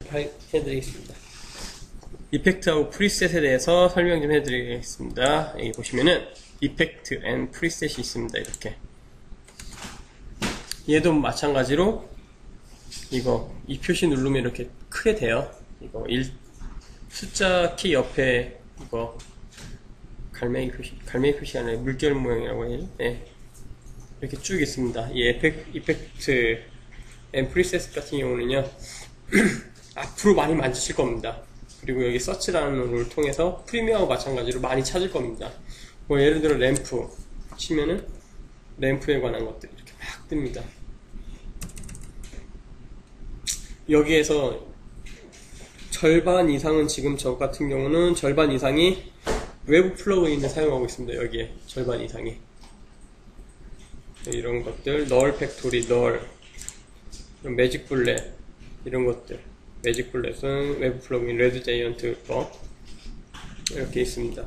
해드리겠습니다. 이펙트하고 프리셋에 대해서 설명 좀 해드리겠습니다. 여기 보시면은 이펙트 앤 프리셋이 있습니다. 이렇게 얘도 마찬가지로 이 표시 누르면 이렇게 크게 돼요. 숫자 키 옆에 갈매기 표시가 아니라 물결 모양이라고 해요. 네. 이렇게 쭉 있습니다. 이 이펙트 앤 프리셋 같은 경우는요 앞으로 많이 만지실 겁니다. 그리고 여기 서치라는 걸 통해서 프리미어와 마찬가지로 많이 찾을 겁니다. 뭐 예를 들어 램프 치면은 램프에 관한 것들이 이렇게 막 뜹니다. 여기에서 절반 이상은 지금 저 같은 경우는 절반 이상이 외부 플러그인을 사용하고 있습니다. 여기에 절반 이상이 이런 것들, 널 팩토리, 매직 블렛 이런 것들. 매직 블렛은 외부 플러그인 레드 자이언트 거 이렇게 있습니다.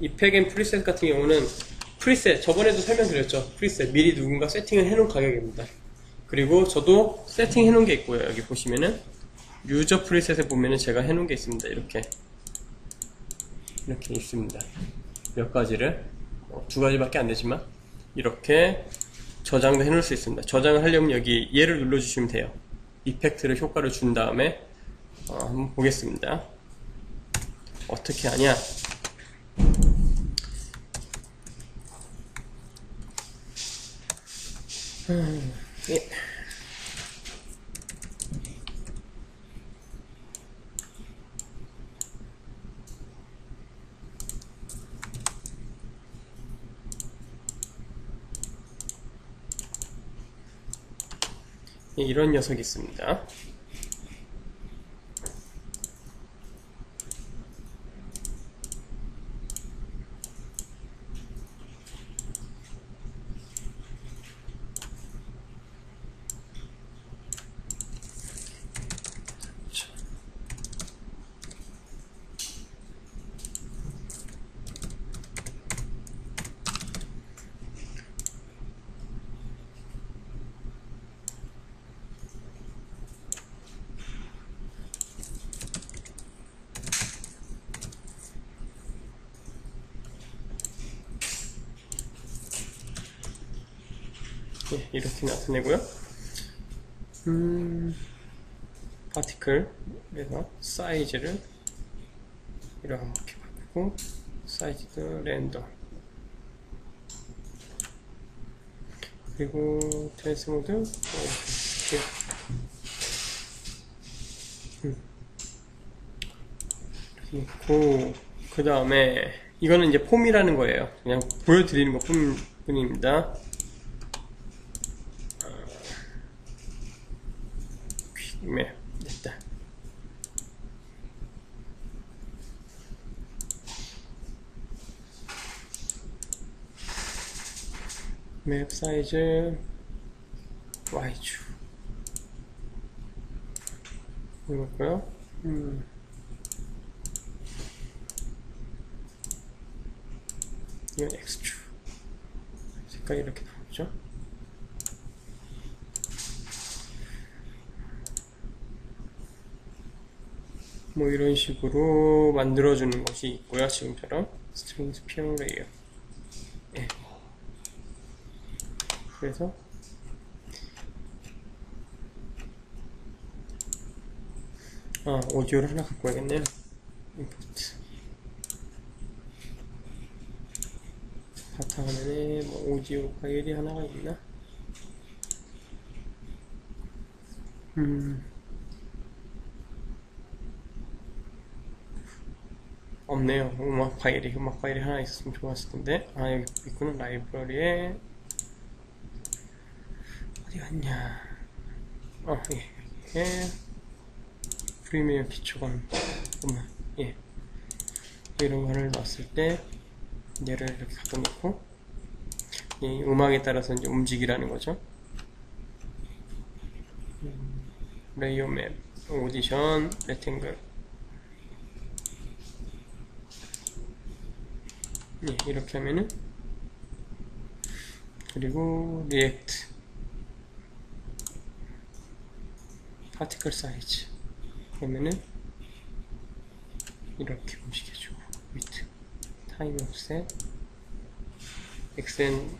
이펙 앤 프리셋 같은 경우는 프리셋 저번에도 설명드렸죠. 프리셋 미리 누군가 세팅을 해놓은 가격입니다. 그리고 저도 세팅 해놓은 게 있고요. 여기 보시면은 유저 프리셋에 보면은 제가 해놓은 게 있습니다. 이렇게 있습니다. 몇 가지를 두 가지밖에 안 되지만 이렇게 저장도 해놓을 수 있습니다. 저장을 하려면 여기 얘를 눌러주시면 돼요. 이펙트를 효과를 준 다음에 한번 보겠습니다. 어떻게 하냐? 예. 이런 녀석이 있습니다. 예, 이렇게 나타내고요. 파티클 그래서 사이즈를 이렇게 바꾸고 사이즈도 랜덤 그리고 트랜스 모드 이렇게 놓고 그 다음에 이거는 이제 폼이라는 거예요. 그냥 보여드리는 것 뿐입니다. 네, 됐다. 맵 사이즈 Y축 이거고요. 이건 X축 색깔이 이렇게 나오죠. 뭐 이런 식으로 만들어주는 것이 있고요. 지금처럼 스트링스 피어 레이어. 예. 그래서 오디오를 하나 갖고 와야겠네요. 임포트 바탕화면에 뭐 오디오 파일이 하나가 있나? 없네요. 음악 파일이 하나 있었으면 좋았을 텐데. 여기 있구나. 라이브러리에 어디 갔냐? 예. 프리미어 기초관 예. 이런 거를 넣었을 때 얘를 이렇게 갖다 놓고 이 음악에 따라서 이제 움직이라는 거죠. 레이어 맵, 오디션, 레탱글 예, 이렇게 하면은 그리고 리액트 파티클 사이즈 그러면은 이렇게 움직여주고 위트 타임 옵셋 엑센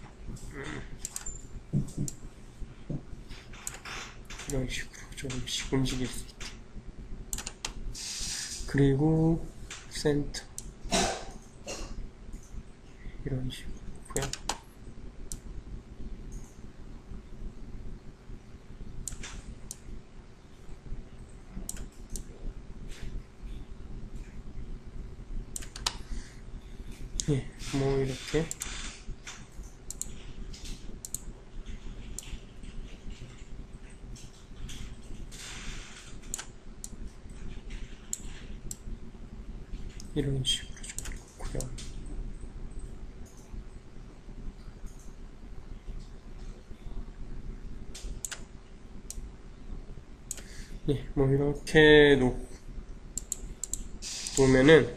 이런 식으로 조금씩 움직일 수 있게 그리고 센터 이런 식으로 그냥 예, 뭐 이렇게 이런 식으로 좀 놓고요. 예, 뭐 이렇게 놓으면은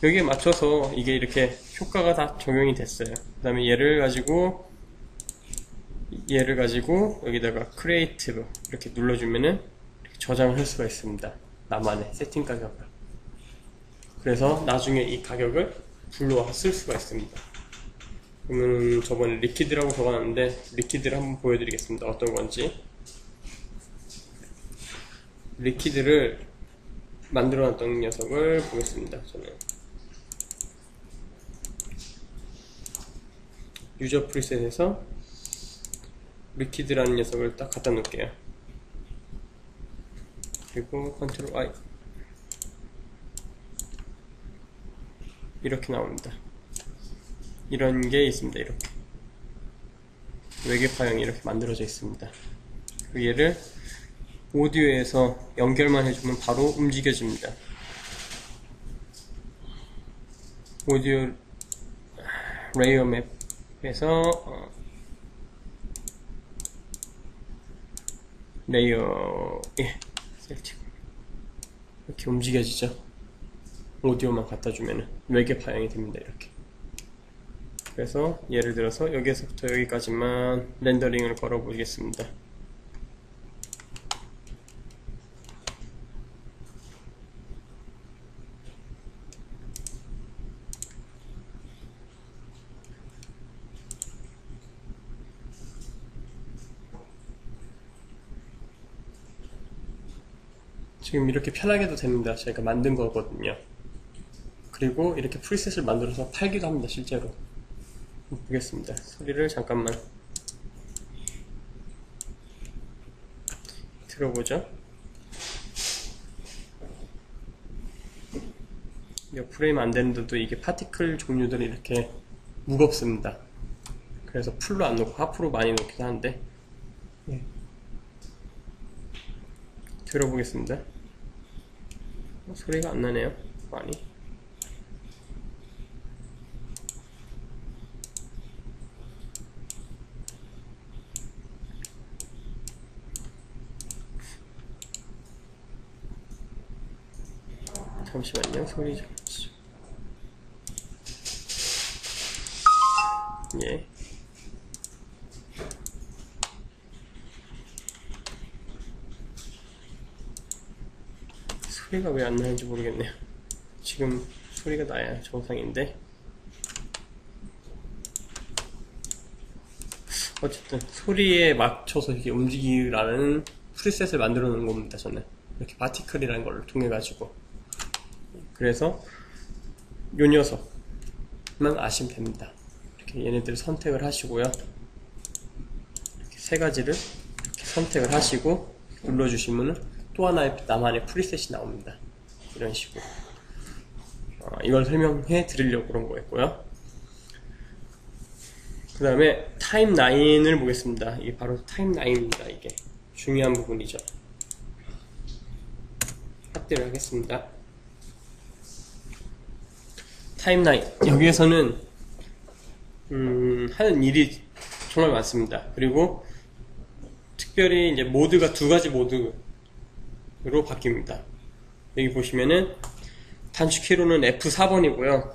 여기에 맞춰서 이게 이렇게 효과가 다 적용이 됐어요. 그 다음에 얘를 가지고 여기다가 크리에이티브 이렇게 눌러주면은 이렇게 저장을 할 수가 있습니다. 나만의 세팅 가격을. 그래서 나중에 이 가격을 불러와서 쓸 수가 있습니다. 그러면 저번에 리퀴드라고 적어놨는데 리퀴드를 한번 보여드리겠습니다. 어떤 건지. 리퀴드를 만들어놨던 녀석을 보겠습니다. 저는 유저 프리셋에서 리퀴드라는 녀석을 딱 갖다 놓을게요. 그리고 컨트롤 I 이렇게 나옵니다. 이런 게 있습니다. 이렇게 외계파형이 이렇게 만들어져 있습니다. 그리고 얘를 오디오에서 연결만 해주면 바로 움직여집니다. 오디오 레이어 맵에서 레이어 셀팅 이렇게 움직여지죠. 오디오만 갖다주면 외계파형이 됩니다. 이렇게. 그래서 예를 들어서 여기서부터 여기까지만 렌더링을 걸어 보겠습니다. 지금 이렇게 편하게도 됩니다. 제가 만든 거거든요. 그리고 이렇게 프리셋을 만들어서 팔기도 합니다. 실제로. 보겠습니다. 소리를 잠깐만 들어보죠. 프레임 안 되는데도 이게 파티클 종류들이 이렇게 무겁습니다. 그래서 풀로 안 놓고 하프로 많이 놓기도 하는데 들어보겠습니다. 소리가 안 나네요. 많이. 잠시만요. 소리 좀. 예. 소리가 왜 안 나는지 모르겠네요. 지금 소리가 나야 정상인데. 어쨌든 소리에 맞춰서 이렇게 움직이라는 프리셋을 만들어 놓은 겁니다. 저는 이렇게 파티클이라는 걸 통해 가지고. 그래서 요 녀석만 아시면 됩니다. 이렇게 얘네들을 선택을 하시고요. 이렇게 세 가지를 이렇게 선택을 하시고 눌러주시면 또 하나의 나만의 프리셋이 나옵니다. 이런 식으로. 이걸 설명해 드리려고 그런 거였고요. 그 다음에 타임9을 보겠습니다. 이게 바로 타임9입니다. 이게 중요한 부분이죠. 확대를 하겠습니다. 타임9 여기에서는 하는 일이 정말 많습니다. 그리고 특별히 이제 모드가 두 가지 모드로 바뀝니다. 여기 보시면은 단축키로는 F4번이고요.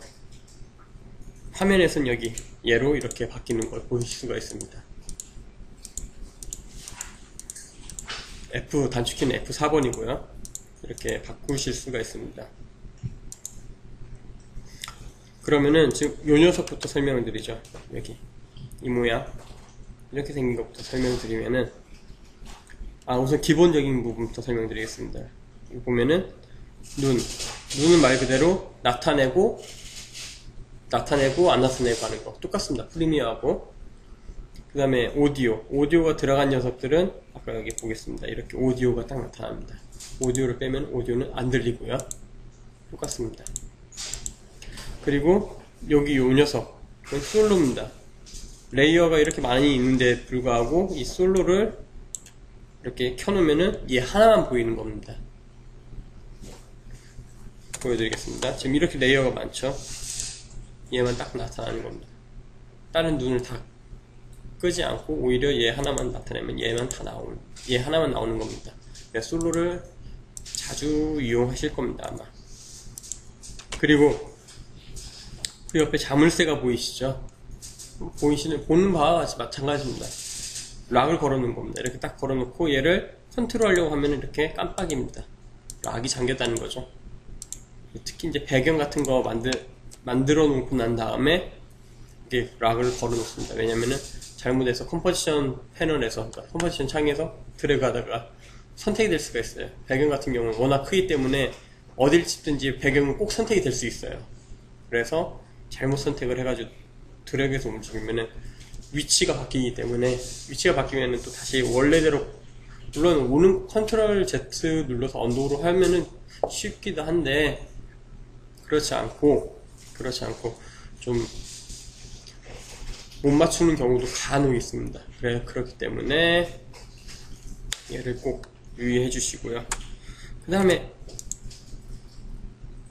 화면에선 여기 얘로 이렇게 바뀌는 걸 보실 수가 있습니다. F 단축키는 F4번이고요. 이렇게 바꾸실 수가 있습니다. 그러면은 지금 요 녀석부터 설명을 드리죠. 여기 이 모양 이렇게 생긴 것부터 설명드리면은, 우선 기본적인 부분부터 설명드리겠습니다. 여기 보면은 눈은 말 그대로 나타내고 안 나타내고 하는 거 똑같습니다. 프리미어하고. 그 다음에 오디오가 들어간 녀석들은 아까 여기 보겠습니다. 이렇게 오디오가 딱 나타납니다. 오디오를 빼면 오디오는 안 들리고요. 똑같습니다. 그리고 여기 요 녀석, 이건 솔로입니다. 레이어가 이렇게 많이 있는데 불구하고 이 솔로를 이렇게 켜놓으면은 얘 하나만 보이는 겁니다. 보여드리겠습니다. 지금 이렇게 레이어가 많죠? 얘만 딱 나타나는 겁니다. 다른 눈을 다 끄지 않고 오히려 얘 하나만 나타내면 얘 하나만 나오는 겁니다. 그래서 솔로를 자주 이용하실 겁니다, 아마. 그리고 그 옆에 자물쇠가 보이시죠? 보는 바와 같이 마찬가지입니다. 락을 걸어놓은 겁니다. 이렇게 딱 걸어놓고 얘를 컨트롤하려고 하면 이렇게 깜빡입니다. 락이 잠겼다는 거죠. 특히 이제 배경 같은 거 만들어 놓고 난 다음에 이렇게 락을 걸어 놓습니다. 왜냐면은 잘못해서 컴포지션 패널에서, 그러니까 컴포지션 창에서 드래그 하다가 선택이 될 수가 있어요. 배경 같은 경우는 워낙 크기 때문에 어딜 집든지 배경은 꼭 선택이 될 수 있어요. 그래서 잘못 선택을 해가지고 드래그해서 움직이면은 위치가 바뀌기 때문에, 위치가 바뀌면은 또 다시 원래대로, 물론 오는 컨트롤 Z 눌러서 언더로 하면은 쉽기도 한데 그렇지 않고 좀 못 맞추는 경우도 간혹 있습니다. 그렇기 때문에 얘를 꼭 유의해 주시고요. 그 다음에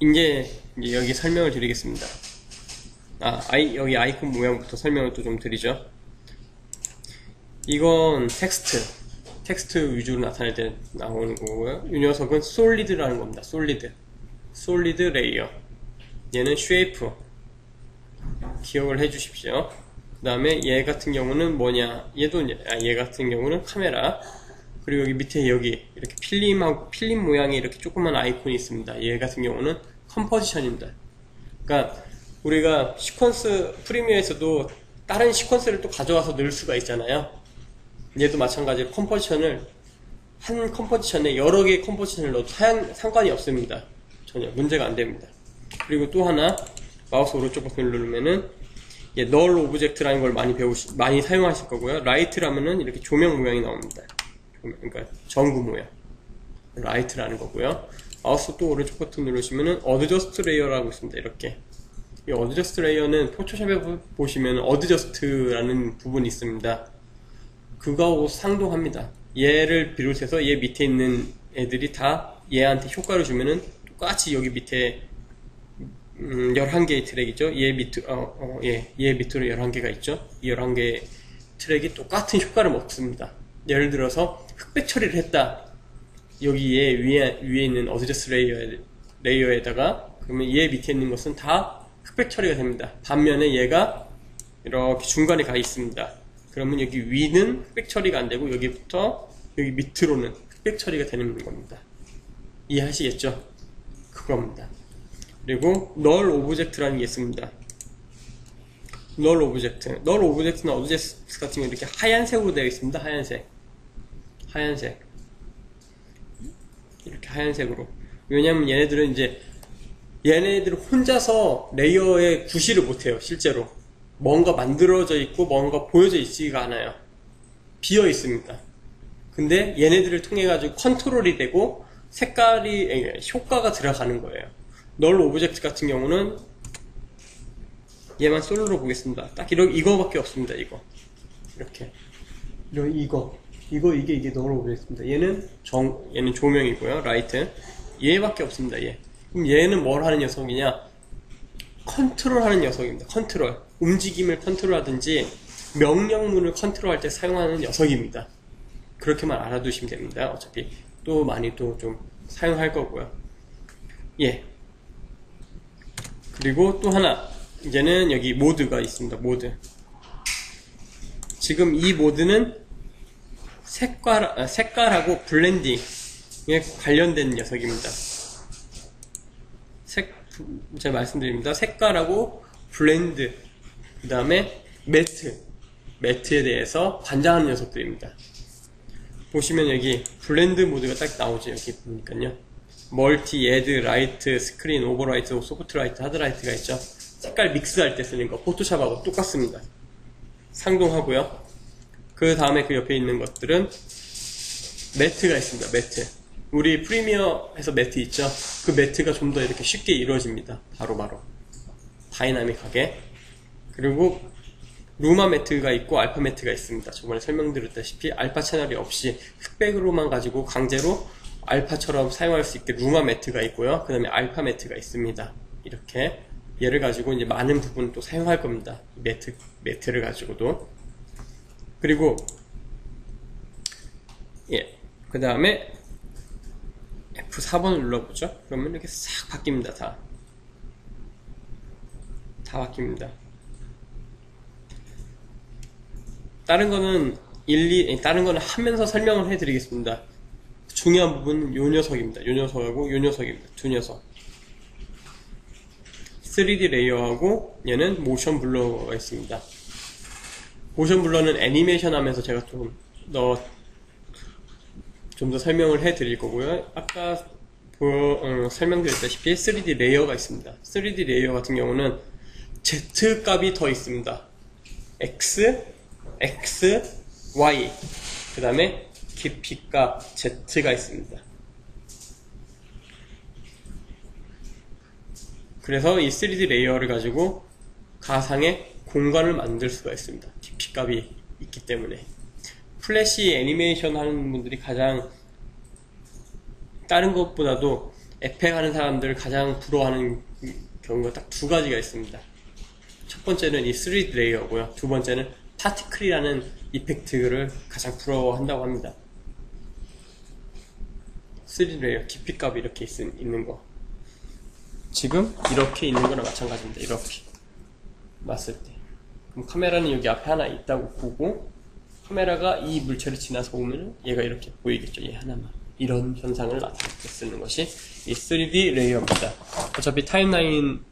이제 여기 설명을 드리겠습니다. 여기 아이콘 모양부터 설명을 또 좀 드리죠. 이건 텍스트 위주로 나타낼 때 나오는 거고요. 이 녀석은 솔리드라는 겁니다. 솔리드 레이어. 얘는 쉐이프. 기억을 해 주십시오. 그 다음에 얘 같은 경우는 뭐냐, 얘 같은 경우는 카메라. 그리고 여기 밑에 여기 이렇게 필름 모양의 이렇게 조그만 아이콘이 있습니다. 얘 같은 경우는 컴포지션입니다. 그러니까 우리가 시퀀스, 프리미어에서도 다른 시퀀스를 또 가져와서 넣을 수가 있잖아요. 얘도 마찬가지로 한 컴포지션에 여러 개의 컴포지션을 넣어도 상관이 없습니다. 전혀 문제가 안 됩니다. 그리고 또 하나, 마우스 오른쪽 버튼을 누르면은 널 오브젝트라는 걸 많이 사용하실 거고요. 라이트라면은 이렇게 조명 모양이 나옵니다. 그러니까 전구 모양. 라이트라는 거고요. 마우스 또 오른쪽 버튼 누르시면은 어드저스트 레이어라고 있습니다. 이렇게. 이 어드저스트 레이어는 포토샵에 보시면 어드저스트라는 부분이 있습니다. 그거하고 상동합니다. 얘를 비롯해서 얘 밑에 있는 애들이 다 얘한테 효과를 주면은 똑같이 여기 밑에 11개의 트랙이죠. 얘 밑으로 11개가 있죠. 이 11개의 트랙이 똑같은 효과를 먹습니다. 예를 들어서 흑백 처리를 했다. 여기 얘 위에 있는 어드저스트 레이어에다가, 그러면 얘 밑에 있는 것은 다 흑백 처리가 됩니다. 반면에 얘가 이렇게 중간에 가 있습니다. 그러면 여기 위는 흑백 처리가 안 되고 여기부터 여기 밑으로는 흑백 처리가 되는 겁니다. 이해하시겠죠? 그겁니다. 그리고 널 오브젝트라는 게 있습니다. 널 오브젝트나 어드저스트 같은 경우 이렇게 하얀색으로 되어 있습니다. 하얀색 이렇게 하얀색으로. 왜냐면 얘네들은 혼자서 레이어에 구실을 못해요. 실제로 뭔가 만들어져 있고 뭔가 보여져 있지가 않아요. 비어 있습니다. 근데 얘네들을 통해 가지고 컨트롤이 되고 효과가 들어가는 거예요. 널 오브젝트 같은 경우는 얘만 솔로로 보겠습니다. 딱 이거밖에 없습니다. 이게 널 오브젝트입니다. 얘는 조명이고요. 라이트. 얘밖에 없습니다. 그럼 얘는 뭘 하는 녀석이냐? 컨트롤 하는 녀석입니다. 움직임을 컨트롤하든지 명령문을 컨트롤할 때 사용하는 녀석입니다. 그렇게만 알아두시면 됩니다. 어차피 또 많이 또 좀 사용할 거고요. 그리고 또 하나, 이제는 여기 모드가 있습니다. 지금 이 모드는 색깔하고 블렌딩에 관련된 녀석입니다. 제가 말씀드립니다. 색깔하고 블렌드, 그 다음에 매트에 대해서 관장하는 녀석들입니다. 보시면 여기 블렌드 모드가 딱 나오죠. 여기 보니까요. 멀티, 애드, 라이트, 스크린, 오버라이트, 소프트라이트, 하드라이트가 있죠. 색깔 믹스할 때 쓰는 거 포토샵하고 똑같습니다. 상동하고요. 그 다음에 그 옆에 있는 것들은 매트가 있습니다. 매트. 우리 프리미어에서 매트 있죠. 그 매트가 좀 더 이렇게 쉽게 이루어집니다. 바로바로 다이나믹하게. 그리고 루마 매트가 있고 알파 매트가 있습니다. 저번에 설명드렸다시피 알파 채널이 없이 흑백으로만 가지고 강제로 알파처럼 사용할 수 있게 루마 매트가 있고요. 그 다음에 알파 매트가 있습니다. 이렇게 얘를 가지고 이제 많은 부분 또 사용할 겁니다. 매트를 가지고도. 그리고 그 다음에 F4번을 눌러보죠. 그러면 이렇게 싹 바뀝니다. 다 바뀝니다. 다른 거는 다른 거는 하면서 설명을 해드리겠습니다. 중요한 부분은 요 녀석입니다. 요 녀석하고 요 녀석입니다. 두 녀석. 3D 레이어하고 얘는 모션 블러가 있습니다. 모션 블러는 애니메이션 하면서 제가 좀 더 설명을 해드릴 거고요. 아까 설명드렸다시피 3D 레이어가 있습니다. 3D 레이어 같은 경우는 Z 값이 더 있습니다. X, Y, 그 다음에 깊이값 Z가 있습니다. 그래서 이 3D 레이어를 가지고 가상의 공간을 만들 수가 있습니다. 깊이값이 있기 때문에. 플래시 애니메이션 하는 분들이 가장 다른 것보다도 에펙 하는 사람들 가장 부러워하는 경우가 딱 두 가지가 있습니다. 첫 번째는 이 3D 레이어고요. 두 번째는 파티클이라는 이펙트를 가장 부러워한다고 합니다. 3D 레이어 깊이값이 이렇게 있는 거. 지금 이렇게 있는 거랑 마찬가지입니다. 이렇게 봤을 때. 그럼 카메라는 여기 앞에 하나 있다고 보고 카메라가 이 물체를 지나서 오면 얘가 이렇게 보이겠죠. 얘 하나만. 이런 현상을 나타내게 쓰는 것이 이 3D 레이어입니다. 어차피 타임라인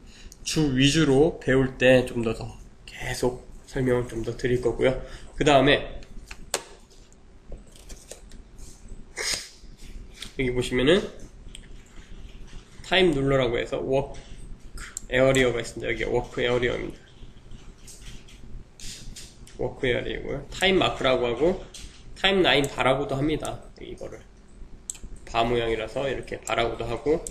주 위주로 배울 때 좀 더 계속 설명을 좀 더 드릴 거고요. 그 다음에 여기 보시면은 타임 룰러라고 해서 워크 에어리어가 있습니다. 여기 워크 에어리어입니다. 워크 에어리어고요. 타임 마크라고 하고 타임라인 바라고도 합니다. 이거를 바 모양이라서 이렇게 바라고도 하고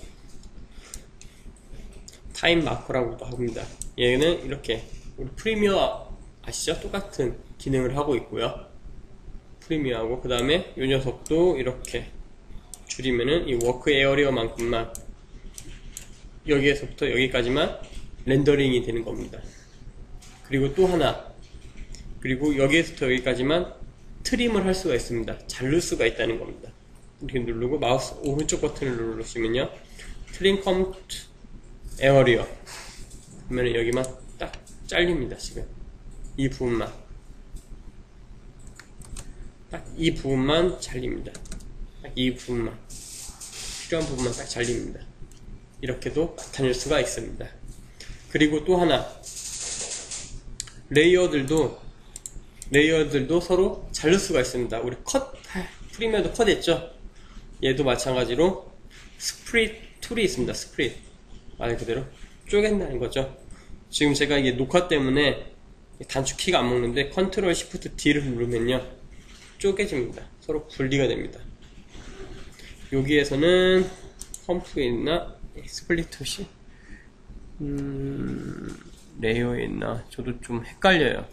타임 마커라고도 합니다. 얘는 이렇게 우리 프리미어 아시죠? 똑같은 기능을 하고 있고요. 프리미어하고 그 다음에 이 녀석도 이렇게 줄이면은 이 워크 에어리어만큼만 여기에서부터 여기까지만 렌더링이 되는 겁니다. 그리고 또 하나, 그리고 여기에서부터 여기까지만 트림을 할 수가 있습니다. 자를 수가 있다는 겁니다. 이렇게 누르고 마우스 오른쪽 버튼을 누르시면요, 트림 컴퓨트 에어리어 그러면 여기만 딱 잘립니다. 지금 이 부분만, 딱 이 부분만 잘립니다. 딱 이 부분만, 필요한 부분만 딱 잘립니다. 이렇게도 나타낼 수가 있습니다. 그리고 또 하나, 레이어들도 서로 자를 수가 있습니다. 우리 프리미어도 컷 했죠? 얘도 마찬가지로 스프릿 툴이 있습니다. 스프릿, 말 그대로 쪼갠다는 거죠. 지금 제가 이게 녹화 때문에 단축키가 안 먹는데 컨트롤 시프트 D를 누르면요 쪼개집니다. 서로 분리가 됩니다. 여기에서는 펌프에 있나 스플릿 툴이 레이어에 있나 저도 좀 헷갈려요.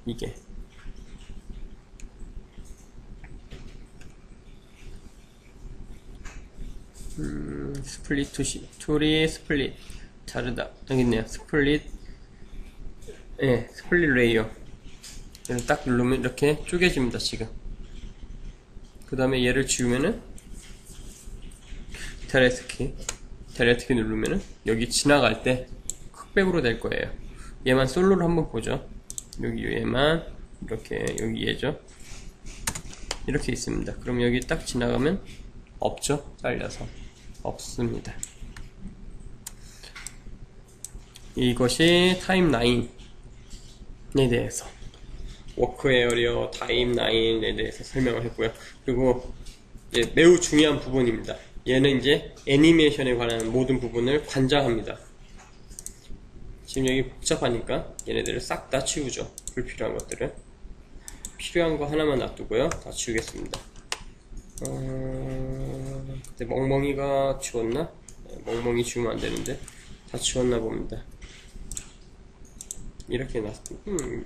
이게 스플릿 툴이 스플릿 자르다 여기 있네요. 스플릿 레이어. 얘를 딱 누르면 이렇게 쪼개집니다. 지금 그 다음에 얘를 지우면은 델레트 키 누르면은 여기 지나갈 때 흑백으로 될 거예요. 얘만 솔로로 한번 보죠. 여기 얘만 이렇게, 여기 얘죠. 이렇게 있습니다. 그럼 여기 딱 지나가면 없죠? 잘려서 없습니다. 이것이 타임 9에 대해서 워크 에어리어 타임 9에 대해서 설명을 했고요. 그리고 이제 매우 중요한 부분입니다. 얘는 이제 애니메이션에 관한 모든 부분을 관장합니다. 지금 여기 복잡하니까 얘네들을 싹 다 치우죠. 불필요한 것들은. 필요한 거 하나만 놔두고요. 다 지우겠습니다. 그때 멍멍이가 지웠나? 멍멍이 지우면 안 되는데 다 지웠나 봅니다. 이렇게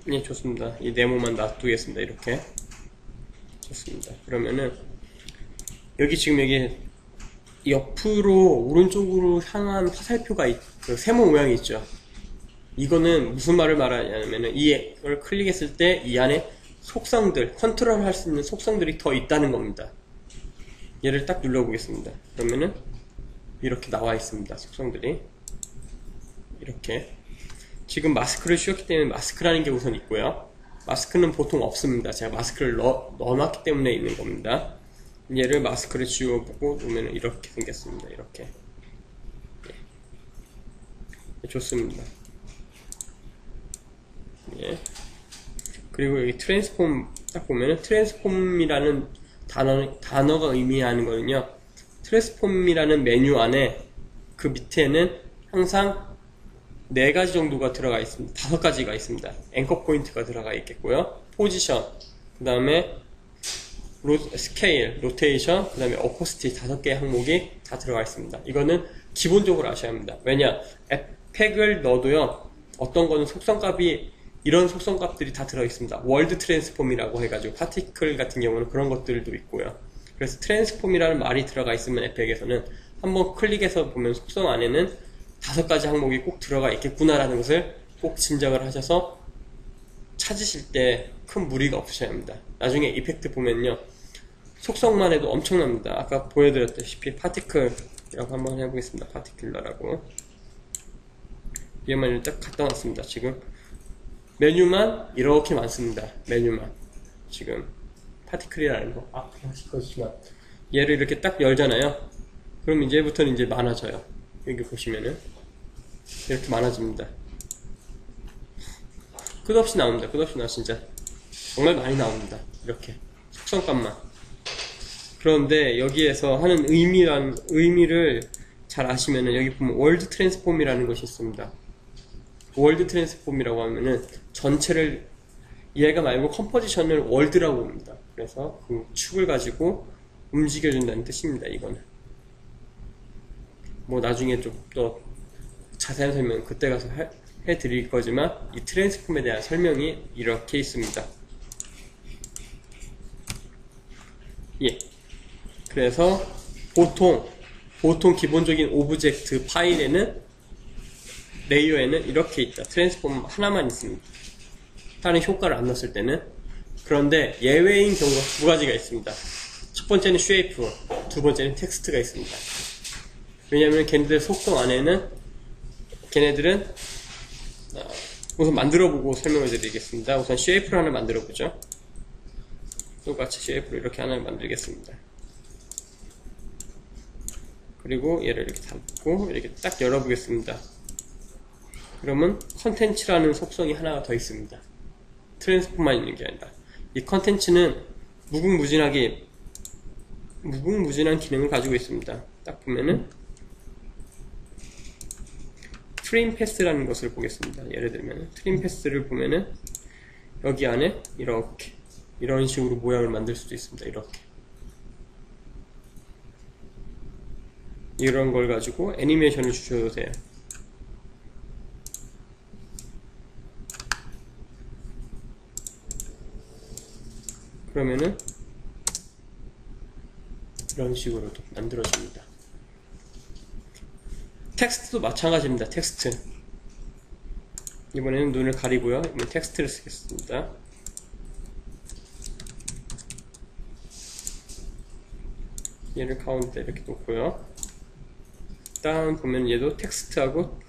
예, 좋습니다. 이 네모만 놔두겠습니다. 이렇게 좋습니다. 그러면은 여기 지금 여기 옆으로 오른쪽으로 향한 화살표가 그 세모 모양이 있죠. 이거는 무슨 말을 말하냐면은 이걸 클릭했을 때 이 안에 속성들, 컨트롤 할 수 있는 속성들이 더 있다는 겁니다. 얘를 딱 눌러보겠습니다. 그러면은 이렇게 나와 있습니다. 속성들이 이렇게. 지금 마스크를 씌웠기 때문에 마스크라는 게 우선 있고요. 마스크는 보통 없습니다. 제가 마스크를 넣어놨기 때문에 있는 겁니다. 얘를 마스크를 지워보고 놓으면 이렇게 생겼습니다. 이렇게. 예. 좋습니다. 예. 그리고 여기 트랜스폼 딱 보면은 트랜스폼이라는 단어가 의미하는 거는요. 트랜스폼이라는 메뉴 안에 그 밑에는 항상 4가지 정도가 들어가 있습니다. 5가지가 있습니다. 앵커 포인트가 들어가 있겠고요. 포지션, 그 다음에 스케일, 로테이션, 그 다음에 어코스틱 5개의 항목이 다 들어가 있습니다. 이거는 기본적으로 아셔야 합니다. 왜냐, 에펙을 넣어도요, 어떤 거는 속성값이 이런 속성값들이 다 들어있습니다. 월드 트랜스폼이라고 해가지고 파티클 같은 경우는 그런 것들도 있고요. 그래서 트랜스폼이라는 말이 들어가 있으면 에펙에서는 한번 클릭해서 보면 속성 안에는 5가지 항목이 꼭 들어가 있겠구나라는 것을 꼭 짐작을 하셔서 찾으실 때 큰 무리가 없으셔야 합니다. 나중에 이펙트 보면요, 속성만 해도 엄청납니다. 아까 보여드렸다시피 파티클이라고 한번 해보겠습니다. 파티클러라고. 얘만 딱 갖다 놨습니다. 지금 메뉴만 이렇게 많습니다. 메뉴만 지금 파티클이라는 거 그렇지만 얘를 이렇게 딱 열잖아요. 그럼 이제부터는 이제 많아져요. 여기 보시면은 이렇게 많아집니다. 끝없이 나옵니다. 끝없이 나와. 진짜 정말 많이 나옵니다. 이렇게 속성값만. 그런데 여기에서 하는 의미를 잘 아시면은 여기 보면 월드 트랜스폼이라는 것이 있습니다. 월드 트랜스폼이라고 하면은 전체를, 얘가 말고 컴포지션을 월드라고 봅니다. 그래서 그 축을 가지고 움직여준다는 뜻입니다. 이거는 뭐 나중에 좀 더 자세한 설명 그때 가서 해드릴 거지만 이 트랜스폼에 대한 설명이 이렇게 있습니다. 예. 그래서 보통 기본적인 오브젝트 파일에는, 레이어에는 이렇게 있다. 트랜스폼 하나만 있습니다. 다른 효과를 안 넣었을 때는. 그런데 예외인 경우가 2가지가 있습니다. 첫 번째는 쉐이프, 두 번째는 텍스트가 있습니다. 왜냐하면 걔네들 속성 안에는, 걔네들은 우선 만들어보고 설명을 드리겠습니다. 우선 쉐이프를 하나 만들어보죠. 똑같이 쉐이프를 이렇게 하나 만들겠습니다. 그리고 얘를 이렇게 닫고 이렇게 딱 열어보겠습니다. 그러면 컨텐츠라는 속성이 하나가 더 있습니다. 트랜스폼만 있는 게 아니라 이 컨텐츠는 무궁무진한 기능을 가지고 있습니다. 딱 보면은 트림 패스라는 것을 보겠습니다. 예를 들면 트림 패스를 보면은 여기 안에 이렇게 이런 식으로 모양을 만들 수도 있습니다. 이렇게 이런 걸 가지고 애니메이션을 주셔도 돼요. 그러면은 이런 식으로도 만들어집니다. 텍스트도 마찬가지입니다. 텍스트. 이번에는 눈을 가리고요. 이번 텍스트를 쓰겠습니다. 얘를 가운데 이렇게 놓고요. 다음 보면 얘도 텍스트하고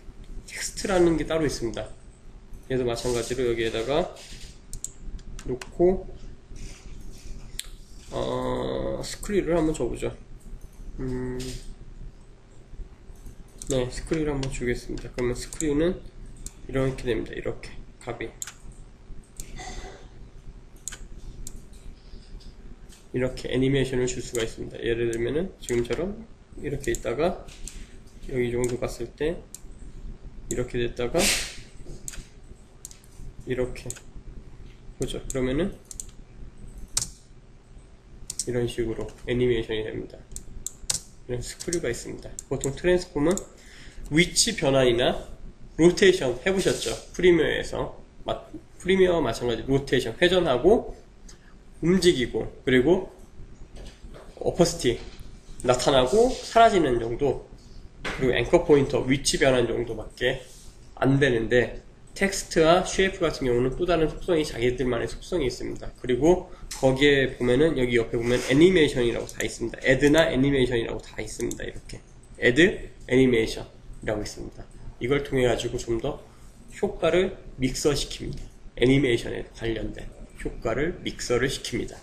텍스트라는 게 따로 있습니다. 얘도 마찬가지로 여기에다가 놓고 스크류를 한번 줘보죠. 네, 스크류를 한번 주겠습니다. 그러면 스크류는 이렇게 됩니다. 이렇게 값이 이렇게 애니메이션을 줄 수가 있습니다. 예를 들면은 지금처럼 이렇게 있다가 여기 정도 갔을 때 이렇게 됐다가 이렇게 보죠. 그러면은 이런 식으로 애니메이션이 됩니다. 이런 스크류가 있습니다. 보통 트랜스폼은 위치 변환이나 로테이션 해보셨죠? 프리미어에서 프리미어와 마찬가지 로테이션 회전하고 움직이고 그리고 어퍼스티 나타나고 사라지는 정도, 그리고 앵커 포인터 위치 변환 정도밖에 안 되는데, 텍스트와 쉐이프 같은 경우는 또 다른 속성이, 자기들만의 속성이 있습니다. 그리고 거기에 보면은 여기 옆에 보면 애니메이션이라고 다 있습니다. 애드나 애니메이션이라고 다 있습니다. 이렇게 애드 애니메이션이라고 있습니다. 이걸 통해 가지고 좀 더 효과를 믹서시킵니다. 애니메이션에 관련된 효과를 믹서를 시킵니다.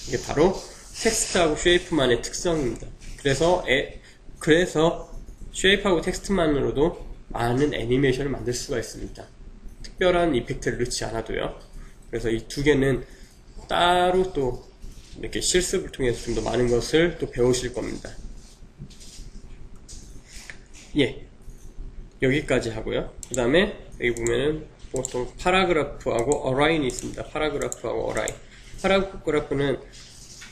이게 바로 텍스트하고 쉐이프만의 특성입니다. 그래서 쉐이프하고 텍스트만으로도 많은 애니메이션을 만들 수가 있습니다. 특별한 이펙트를 넣지 않아도요. 그래서 이 두 개는 따로 또 이렇게 실습을 통해서 좀 더 많은 것을 또 배우실 겁니다. 예, 여기까지 하고요. 그 다음에 여기 보면은 보통 파라그래프하고 어라인이 있습니다. 파라그래프하고 어라인. 파라그래프는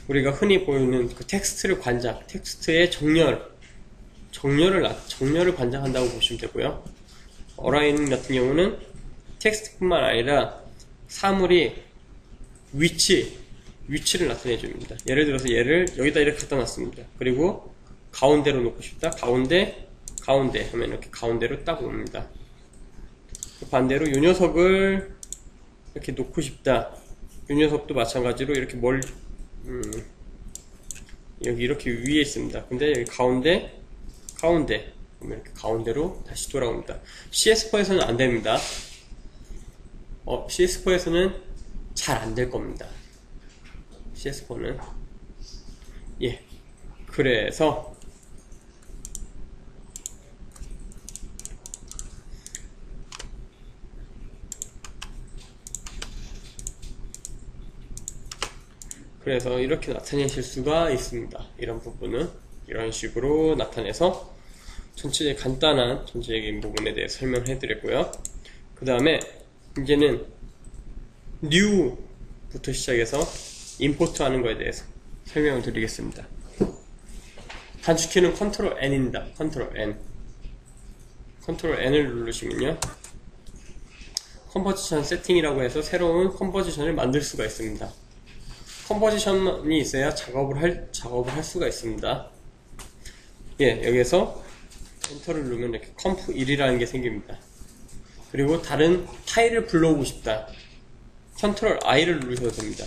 우리가 흔히 보이는 그 텍스트를 텍스트의 정렬을 관장한다고 보시면 되고요. 어라인 같은 경우는 텍스트뿐만 아니라 사물이 위치를 나타내 줍니다. 예를 들어서 얘를 여기다 이렇게 갖다 놨습니다. 그리고 가운데로 놓고 싶다. 가운데 하면 이렇게 가운데로 딱 옵니다. 반대로 요 녀석을 이렇게 놓고 싶다. 요 녀석도 마찬가지로 이렇게 여기 이렇게 위에 있습니다. 근데 여기 가운데 그러면 이렇게 가운데로 다시 돌아옵니다. CS4에서는 안 됩니다. CS4에서는 잘 안 될 겁니다. CS4는. 예. 그래서 이렇게 나타내실 수가 있습니다. 이런 부분은 이런 식으로 나타내서 간단한 전체적인 부분에 대해 설명해 드렸고요. 그 다음에 이제는 new부터 시작해서 임포트 하는 거에 대해서 설명을 드리겠습니다. 단축키는 컨트롤 N입니다. 컨트롤 N을 누르시면요, 컴포지션 세팅이라고 해서 새로운 컴포지션을 만들 수가 있습니다. 컴포지션이 있어야 작업을 할 수가 있습니다. 예, 여기에서 엔터를 누르면 이렇게 컴프1이라는 게 생깁니다. 그리고 다른 파일을 불러오고 싶다. 컨트롤 I를 누르셔도 됩니다.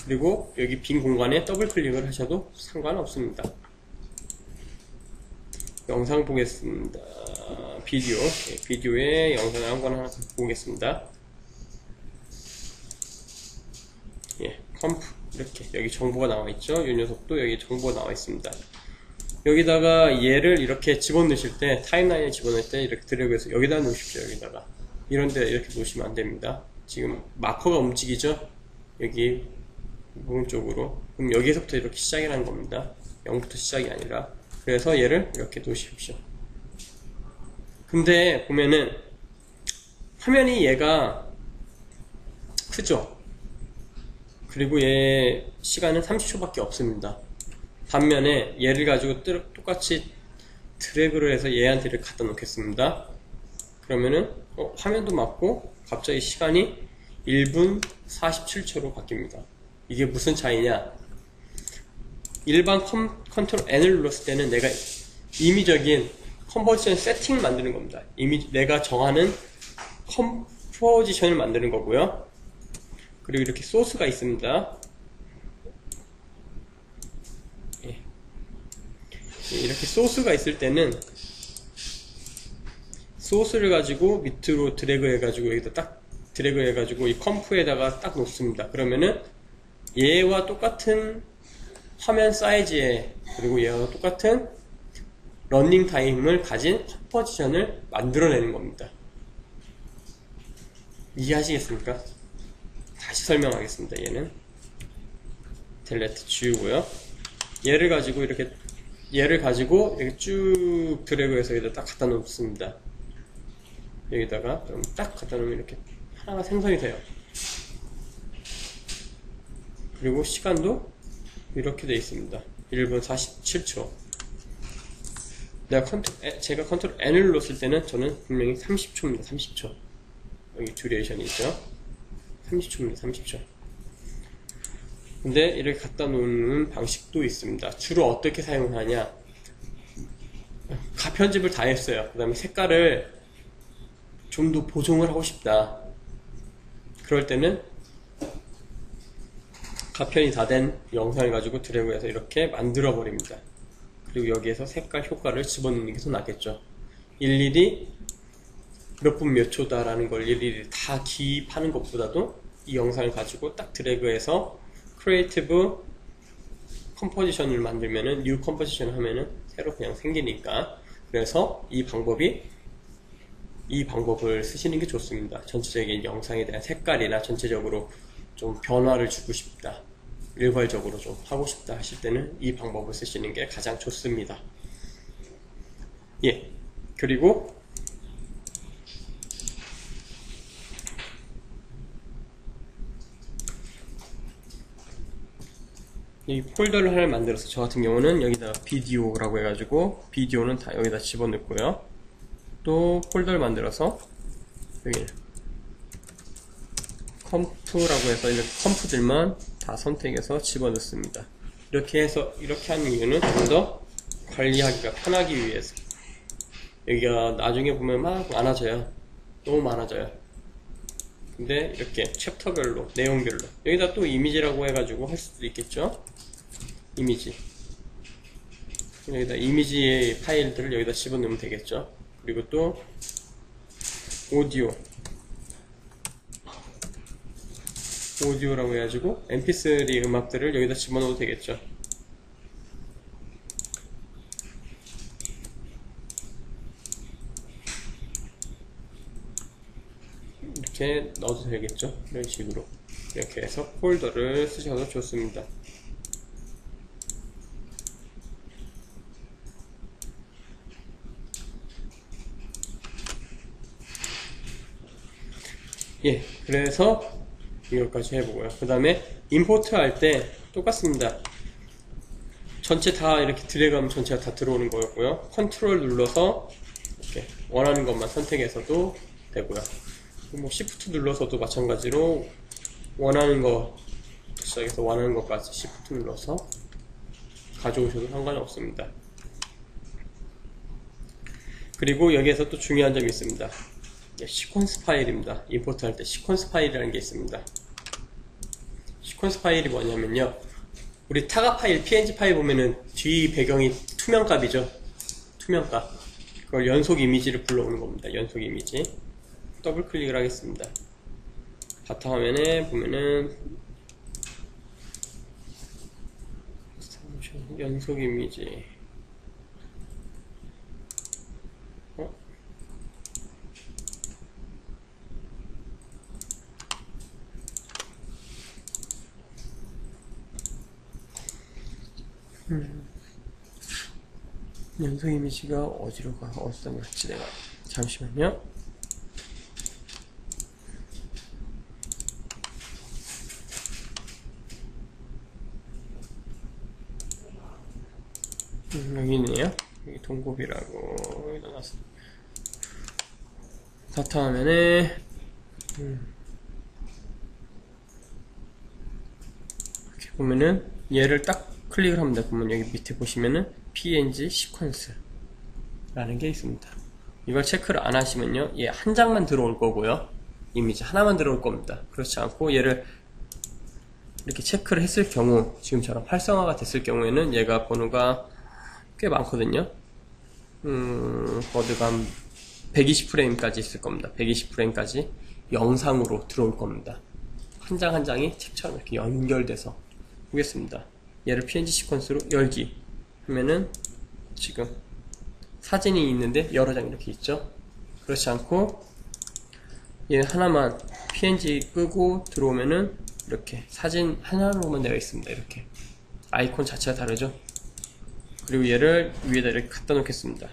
그리고 여기 빈 공간에 더블 클릭을 하셔도 상관없습니다. 영상 보겠습니다. 비디오에 영상을 한 권 하나 보겠습니다. 예, 컴프 이렇게 여기 정보가 나와 있죠. 이 녀석도 여기 정보가 나와 있습니다. 여기다가 얘를 이렇게 집어넣으실 때, 타임라인에 집어넣을 때 이렇게 드래그해서 여기다 놓으십시오. 여기다가 이런데 이렇게 놓으시면 안 됩니다. 지금 마커가 움직이죠. 여기 오른쪽으로. 그럼 여기서부터 이렇게 시작이라는 겁니다. 0부터 시작이 아니라. 그래서 얘를 이렇게 놓으십시오. 근데 보면은 화면이 얘가 크죠. 그리고 얘 시간은 30초밖에 없습니다. 반면에 얘를 가지고 똑같이 드래그를 해서 얘한테를 갖다 놓겠습니다. 그러면은 화면도 맞고 갑자기 시간이 1분 47초로 바뀝니다. 이게 무슨 차이냐? 일반 컨트롤 N을 눌렀을 때는 내가 임의적인 컴포지션 세팅을 만드는 겁니다. 내가 정하는 컴포지션을 만드는 거고요. 그리고 이렇게 소스가 있습니다. 이렇게 소스가 있을 때는 소스를 가지고 밑으로 드래그 해가지고 여기다 딱 드래그 해가지고 이 컴프에다가 딱 놓습니다. 그러면은 얘와 똑같은 화면 사이즈에, 그리고 얘와 똑같은 러닝 타임을 가진 컴포지션을 만들어내는 겁니다. 이해하시겠습니까? 다시 설명하겠습니다. 얘는 델레트 지우고요. 얘를 가지고 이렇게 쭉 드래그해서 여기다 딱 갖다 놓습니다. 여기다가 그럼 딱 갖다 놓으면 이렇게 하나가 생성이 돼요. 그리고 시간도 이렇게 되어 있습니다. 1분 47초. 제가 컨트롤 N을 눌렀을 때는 저는 분명히 30초입니다. 30초. 여기 듀레이션이 있죠. 30초입니다. 30초. 근데 이렇게 갖다 놓는 방식도 있습니다. 주로 어떻게 사용하냐? 가편집을 다 했어요. 그 다음에 색깔을 좀 더 보정을 하고 싶다. 그럴 때는 가편이 다 된 영상을 가지고 드래그해서 이렇게 만들어 버립니다. 그리고 여기에서 색깔 효과를 집어넣는 게 더 낫겠죠. 일일이 몇 분 몇 초다라는 걸 일일이 다 기입하는 것보다도 이 영상을 가지고 딱 드래그해서 크리에이티브 컴포지션을 만들면은 뉴 컴포지션 하면은 새로 그냥 생기니까, 그래서 이 방법을 쓰시는 게 좋습니다. 전체적인 영상에 대한 색깔이나 전체적으로 좀 변화를 주고 싶다, 일괄적으로 좀 하고 싶다 하실 때는 이 방법을 쓰시는 게 가장 좋습니다. 예, 그리고 이 폴더를 하나 만들어서, 저 같은 경우는 여기다 비디오라고 해가지고 비디오는 다 여기다 집어넣고요. 또 폴더를 만들어서 여기 컴프라고 해서 이렇게 컴프들만 다 선택해서 집어넣습니다. 이렇게 하는 이유는 좀 더 관리하기가 편하기 위해서. 여기가 나중에 보면 막 많아져요. 너무 많아져요. 근데 이렇게 챕터별로, 내용별로, 여기다 또 이미지라고 해가지고 할 수도 있겠죠. 이미지, 여기다 이미지의 파일들을 여기다 집어넣으면 되겠죠. 그리고 또 오디오라고 해가지고 mp3 음악들을 여기다 집어넣어도 되겠죠. 이렇게 넣어도 되겠죠. 이런 식으로 이렇게 해서 폴더를 쓰셔도 좋습니다. 예, 그래서 이것까지 해보고요. 그 다음에 임포트 할 때 똑같습니다. 전체 다 이렇게 드래그하면 전체가 다 들어오는 거였고요. 컨트롤 눌러서 이렇게 원하는 것만 선택해서도 되고요. 뭐 시프트 눌러서도 마찬가지로 원하는 거 시작해서 원하는 것까지 시프트 눌러서 가져오셔도 상관없습니다. 그리고 여기에서 또 중요한 점이 있습니다. 시퀀스 파일입니다. 임포트 할 때 시퀀스 파일이라는 게 있습니다. 시퀀스 파일이 뭐냐면요, 우리 타가 파일, png 파일 보면은 뒤 배경이 투명값이죠. 투명값. 그걸 연속 이미지를 불러오는 겁니다. 연속 이미지. 더블 클릭을 하겠습니다. 바탕화면에 보면은 연속 이미지, 연속 이미지가 어디로 가? 어디다 놨지 내가? 잠시만요. 여기 있네요. 여기 동급이라고 여기다 놨어. 바탕화면에 이렇게 보면은 얘를 딱 클릭을 합니다. 그러면 여기 밑에 보시면은 png 시퀀스 라는 게 있습니다. 이걸 체크를 안 하시면요, 얘 한 장만 들어올 거고요, 이미지 하나만 들어올 겁니다. 그렇지 않고 얘를 이렇게 체크를 했을 경우, 지금처럼 활성화가 됐을 경우에는 얘가 번호가 꽤 많거든요. 버드가 한 120프레임까지 있을 겁니다. 120프레임까지 영상으로 들어올 겁니다. 한 장 한 장이 책처럼 이렇게 연결돼서 보겠습니다. 얘를 PNG 시퀀스로 열기 하면은 지금 사진이 있는데 여러 장 이렇게 있죠. 그렇지 않고 얘 하나만 PNG 끄고 들어오면은 이렇게 사진 하나로만 되어 있습니다. 이렇게 아이콘 자체가 다르죠. 그리고 얘를 위에다 이렇게 갖다 놓겠습니다.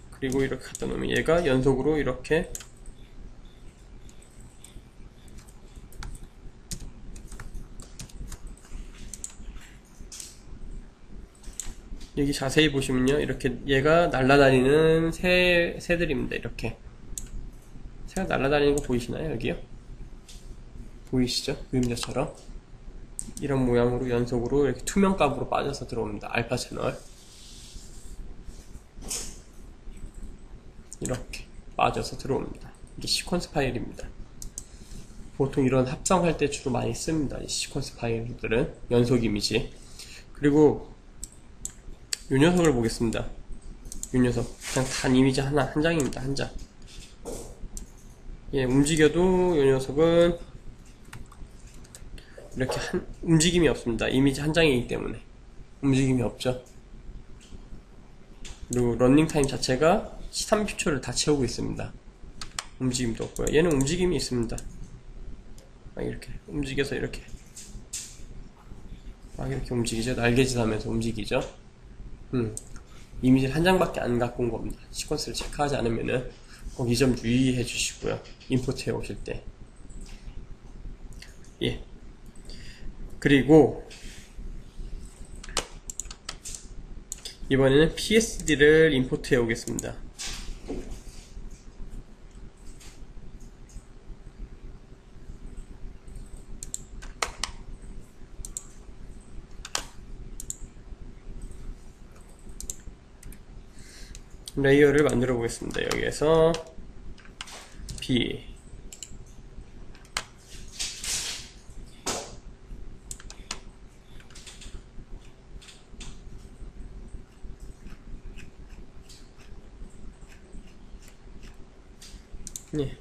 그리고 이렇게 갖다 놓으면 얘가 연속으로 이렇게 여기 자세히 보시면요, 이렇게 얘가 날아다니는 새들입니다. 이렇게 새가 날아다니는 거 보이시나요? 여기요? 보이시죠? 그림자처럼 이런 모양으로 연속으로 이렇게 투명값으로 빠져서 들어옵니다. 알파 채널 이렇게 빠져서 들어옵니다. 이게 시퀀스 파일입니다. 보통 이런 합성할 때 주로 많이 씁니다. 이 시퀀스 파일들은 연속 이미지. 그리고 이 녀석을 보겠습니다. 이 녀석 그냥 단 이미지 하나 한 장입니다. 한 장. 예, 움직여도 이 녀석은 이렇게 움직임이 없습니다. 이미지 한 장이기 때문에 움직임이 없죠. 그리고 런닝타임 자체가 30초를 다 채우고 있습니다. 움직임도 없고요. 얘는 움직임이 있습니다. 막 이렇게 움직여서 이렇게 막 이렇게 움직이죠. 날개짓 하면서 움직이죠. 이미지를 한 장밖에 안 갖고 온 겁니다. 시퀀스를 체크하지 않으면은 꼭 이 점 유의해 주시고요. 임포트해 오실 때. 예. 그리고 이번에는 PSD를 임포트해 오겠습니다. 레이어를 만들어 보겠습니다. 여기에서 B 네.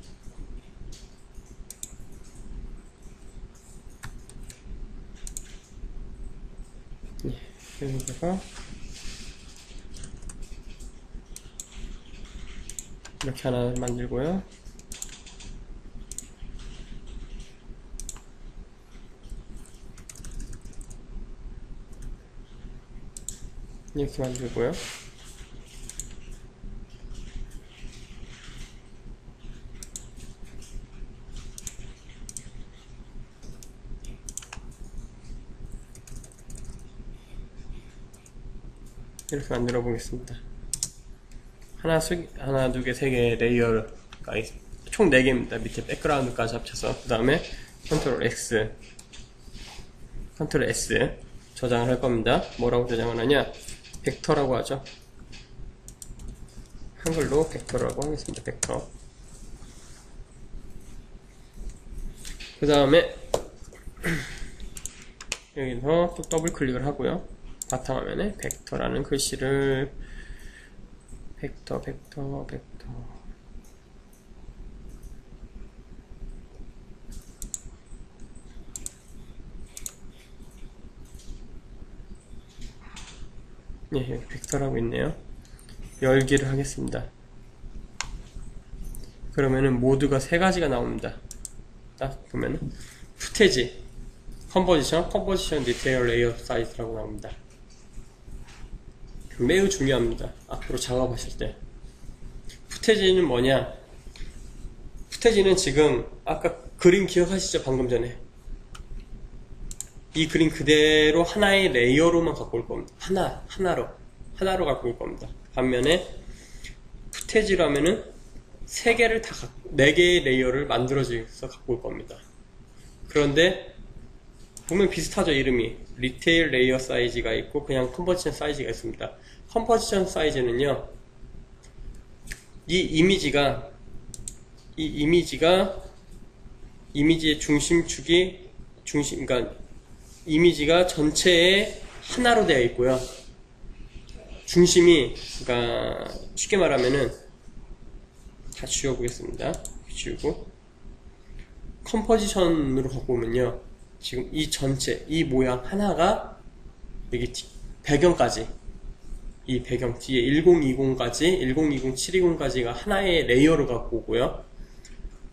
네. 여기다가 이렇게 하나 만들고요. 이렇게 만들고요. 이렇게 만들어 보겠습니다. 하나, 두 개, 세 개 레이어가 총 4개입니다. 밑에 백그라운드까지 합쳐서. 그 다음에 컨트롤 X, 컨트롤 S 저장을 할 겁니다. 뭐라고 저장을 하냐? 벡터라고 하죠. 한글로 벡터라고 하겠습니다. 벡터. 그 다음에 여기서 또 더블 클릭을 하고요. 바탕화면에 벡터라는 글씨를 벡터 네, 여기 벡터라고 있네요. 열기를 하겠습니다. 그러면은 모드가 3가지가 나옵니다. 딱 보면은 푸테지, 컴포지션, 디테일, 레이어 사이즈라고 나옵니다. 매우 중요합니다. 앞으로 작업하실 때. 푸테지는 뭐냐? 푸테지는 지금 아까 그림 기억하시죠? 방금 전에 이 그림 그대로 하나의 레이어로만 갖고 올 겁니다. 하나로 갖고 올 겁니다. 반면에 푸테지로 하면은 4개의 레이어를 만들어서 갖고 올 겁니다. 그런데 보면 비슷하죠. 이름이 리테일 레이어 사이즈가 있고 그냥 컴포지션 사이즈가 있습니다. 컴포지션 사이즈는요, 이 이미지가 이미지의 중심축이 그러니까 이미지가 전체에 하나로 되어 있고요. 중심이, 그러니까 쉽게 말하면은 다 지워보겠습니다. 지우고 컴포지션으로 갖고 오면요, 지금 이 전체 이 모양 하나가 여기 배경까지, 이 배경 뒤에 1020까지 1020 720까지가 하나의 레이어로 갖고 오고요.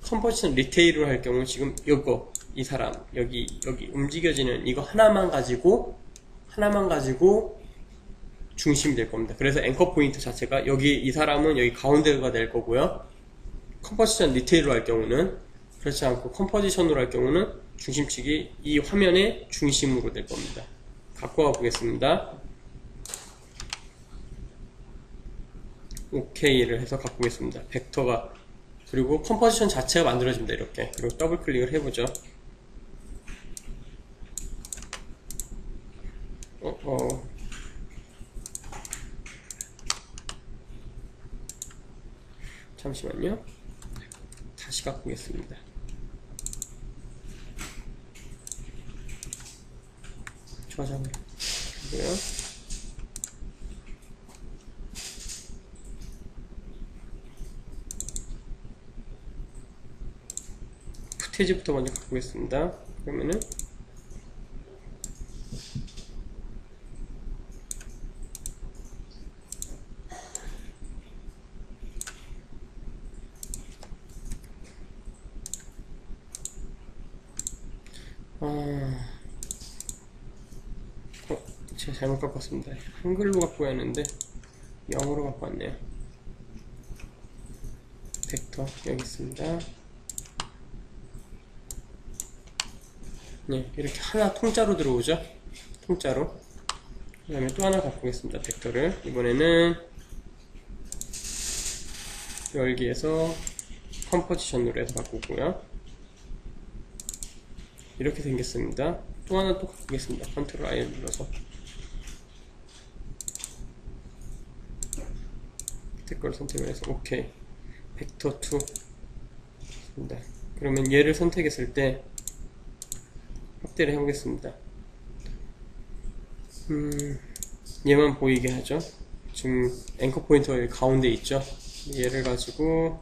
컴포지션 리테일을 할 경우 지금 이거 이 사람 여기 움직여지는 이거 하나만 가지고 중심이 될 겁니다. 그래서 앵커 포인트 자체가 여기 이 사람은 여기 가운데가 될 거고요. 컴포지션 리테일로 할 경우는 그렇지 않고 컴포지션으로 할 경우는 중심축이 이 화면의 중심으로 될 겁니다. 갖고 와 보겠습니다. OK를 해서 갖고 오겠습니다. 벡터가, 그리고 컴포지션 자체가 만들어집니다. 이렇게. 그리고 더블 클릭을 해보죠. 잠시만요. 다시 갖고 오겠습니다. 저장을 하고요. 푸테이지부터 먼저 갖고 오겠습니다. 그러면은 제가 잘못 갖고 왔습니다. 한글로 갖고 왔는데 영어로 갖고 왔네요. 벡터 여기 있습니다. 네, 이렇게 하나 통짜로 들어오죠. 통짜로. 그 다음에 또 하나 갖고 오겠습니다. 벡터를 이번에는 열기에서 컴포지션으로 해서 갖고 오고요. 이렇게 생겼습니다. 또 하나 또 갖고 오겠습니다. 컨트롤 I 눌러서 밑에 걸 선택을 해서 OK. 벡터 2 입니다. 그러면 얘를 선택했을 때 확대를 해보겠습니다. 얘만 보이게 하죠. 지금 앵커 포인터가 여기 가운데 있죠. 얘를 가지고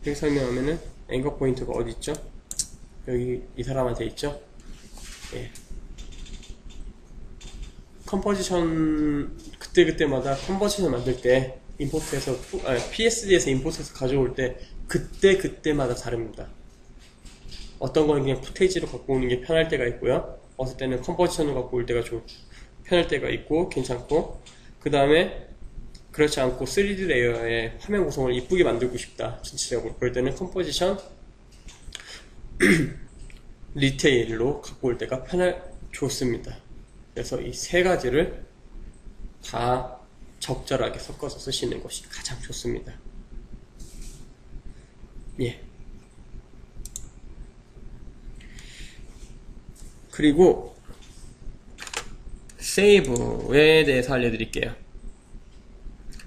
여기 설명하면은 앵커 포인터가 어디 있죠? 여기 이 사람한테 있죠. 예. 컴포지션 그때마다 컴포지션 만들 때 임포트해서 PSD에서 임포트해서 가져올 때 그때마다 다릅니다. 어떤 건 그냥 푸테이지로 갖고 오는 게 편할 때가 있고요. 어떨 때는 컴포지션으로 갖고 올 때가 편할 때가 있고 괜찮고, 그 다음에 그렇지 않고 3D 레이어의 화면 구성을 이쁘게 만들고 싶다 전체적으로, 그럴 때는 컴포지션 리테일로 갖고 올 때가 좋습니다. 그래서 이 세 가지를 다 적절하게 섞어서 쓰시는 것이 가장 좋습니다. 예. 그리고 세이브에 대해서 알려드릴게요.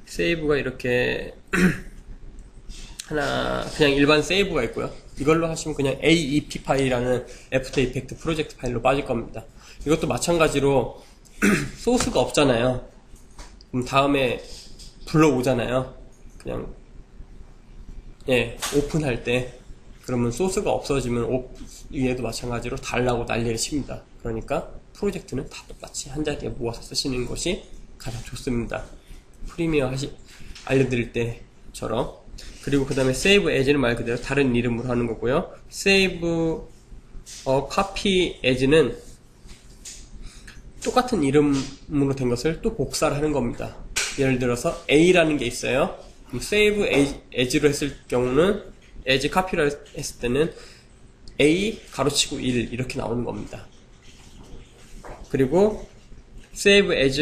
세이브가 이렇게 그냥 일반 세이브가 있고요. 이걸로 하시면 그냥 AEP 파일이라는 애프터 이펙트 프로젝트 파일로 빠질 겁니다. 이것도 마찬가지로 소스가 없잖아요. 그럼 다음에 불러오잖아요. 그냥 오픈할 때 그러면 소스가 없어지면 얘도 마찬가지로 달라고 난리를 칩니다. 그러니까 프로젝트는 다 똑같이 한 자리에 모아서 쓰시는 것이 가장 좋습니다. 프리미어 알려드릴 때처럼. 그리고 그 다음에 save as는 말 그대로 다른 이름으로 하는 거고요. save copy as는 똑같은 이름으로 된 것을 또 복사를 하는 겁니다. 예를 들어서 A라는 게 있어요. 그럼 save as로 했을 경우는 as copy로 했을 때는 A 가로치고 1 이렇게 나오는 겁니다. 그리고 save as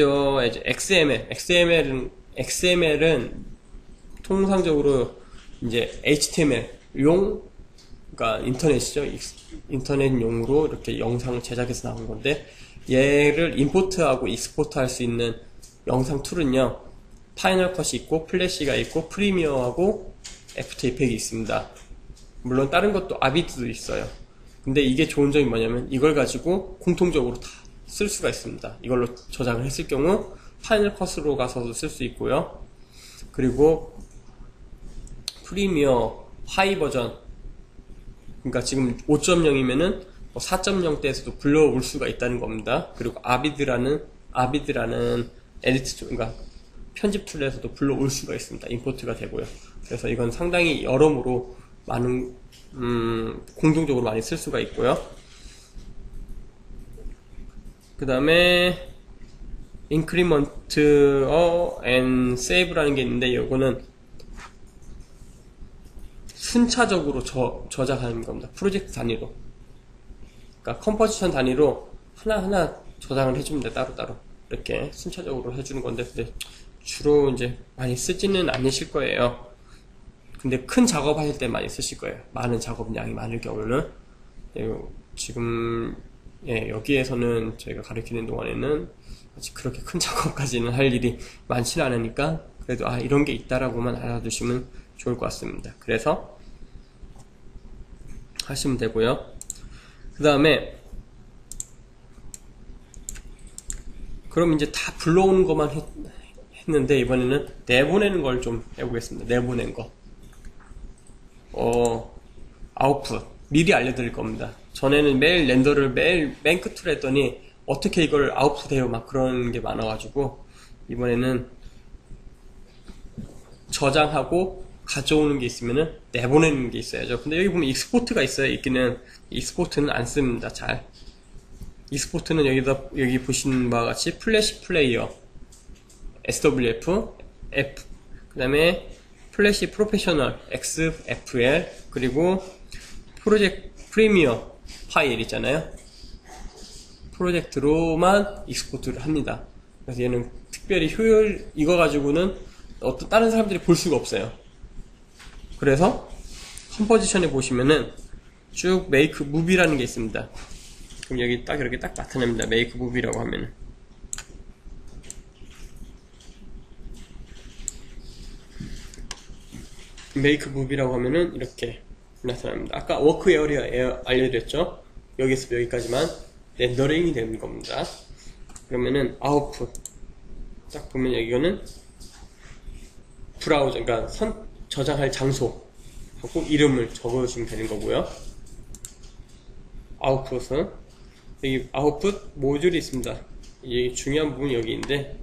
XML은 통상적으로 이제 HTML 그러니까 인터넷이죠. 인터넷용으로 이렇게 영상 제작해서 나온 건데, 얘를 임포트하고 익스포트 할 수 있는 영상 툴은요, 파이널 컷이 있고 플래시가 있고 프리미어하고 애프터 이펙이 있습니다. 물론 다른 것도 아비드도 있어요. 근데 이게 좋은 점이 뭐냐면 이걸 가지고 공통적으로 다 쓸 수가 있습니다. 이걸로 저장을 했을 경우 파이널 컷으로 가서도 쓸 수 있고요. 그리고 프리미어 하이 버전, 그러니까 지금 5.0이면은 4.0대에서도 불러올 수가 있다는 겁니다. 그리고 아비드라는 에디트 툴, 그러니까 편집 툴에서도 불러올 수가 있습니다. 임포트가 되고요. 그래서 이건 상당히 여러모로 많은 공동적으로 많이 쓸 수가 있고요. 그 다음에 increment and save라는 게 있는데, 이거는 순차적으로 저장하는 겁니다. 프로젝트 단위로. 그러니까 컴포지션 단위로 하나하나 저장을 해줍니다. 따로따로. 이렇게 순차적으로 해주는 건데, 근데 주로 이제 많이 쓰지는 않으실 거예요. 근데 큰 작업하실 때 많이 쓰실 거예요. 많은 작업량이 많을 경우는. 지금 여기에서는 저희가 가르치는 동안에는 아직 그렇게 큰 작업까지는 할 일이 많지는 않으니까, 그래도 이런 게 있다라고만 알아두시면 좋을 것 같습니다. 그래서 하시면 되고요. 그 다음에 그럼 이제 다 불러오는 것만 했는데, 이번에는 내보내는 걸 좀 해보겠습니다. 내보낸 거. 아웃풋 미리 알려드릴 겁니다. 전에는 매일 렌더를 매일 맨 끝으로 했더니 어떻게 이걸 아웃풋해요 막 그런 게 많아가지고, 이번에는 저장하고 가져오는 게 있으면은 내보내는 게 있어야죠. 근데 여기 보면 익스포트가 있어요. 있기는. 익스포트는 안 씁니다. 잘. 익스포트는 여기 보시는 바와 같이 플래시 플레이어 SWF, F, 그 다음에 플래시 프로페셔널 XFL, 그리고 프로젝트 프리미어 파일 있잖아요. 프로젝트로만 익스포트를 합니다. 그래서 얘는 특별히 이거 가지고는 어떤 다른 사람들이 볼 수가 없어요. 그래서 컴포지션에 보시면은 쭉 메이크 무비라는 게 있습니다. 그럼 여기 딱 이렇게 딱 나타납니다. 메이크 무비라고 하면은. 메이크 무비라고 하면은 이렇게 나타납니다. 아까 워크 에어리어 알려드렸죠? 여기서 여기까지만 렌더링이 되는 겁니다. 그러면은 아웃풋 딱 보면 여기는 브라우저, 그러니까 저장할 장소하고 이름을 적어주시면 되는 거고요. 아웃풋은 여기 아웃풋 모듈이 있습니다. 이 중요한 부분이 여기인데,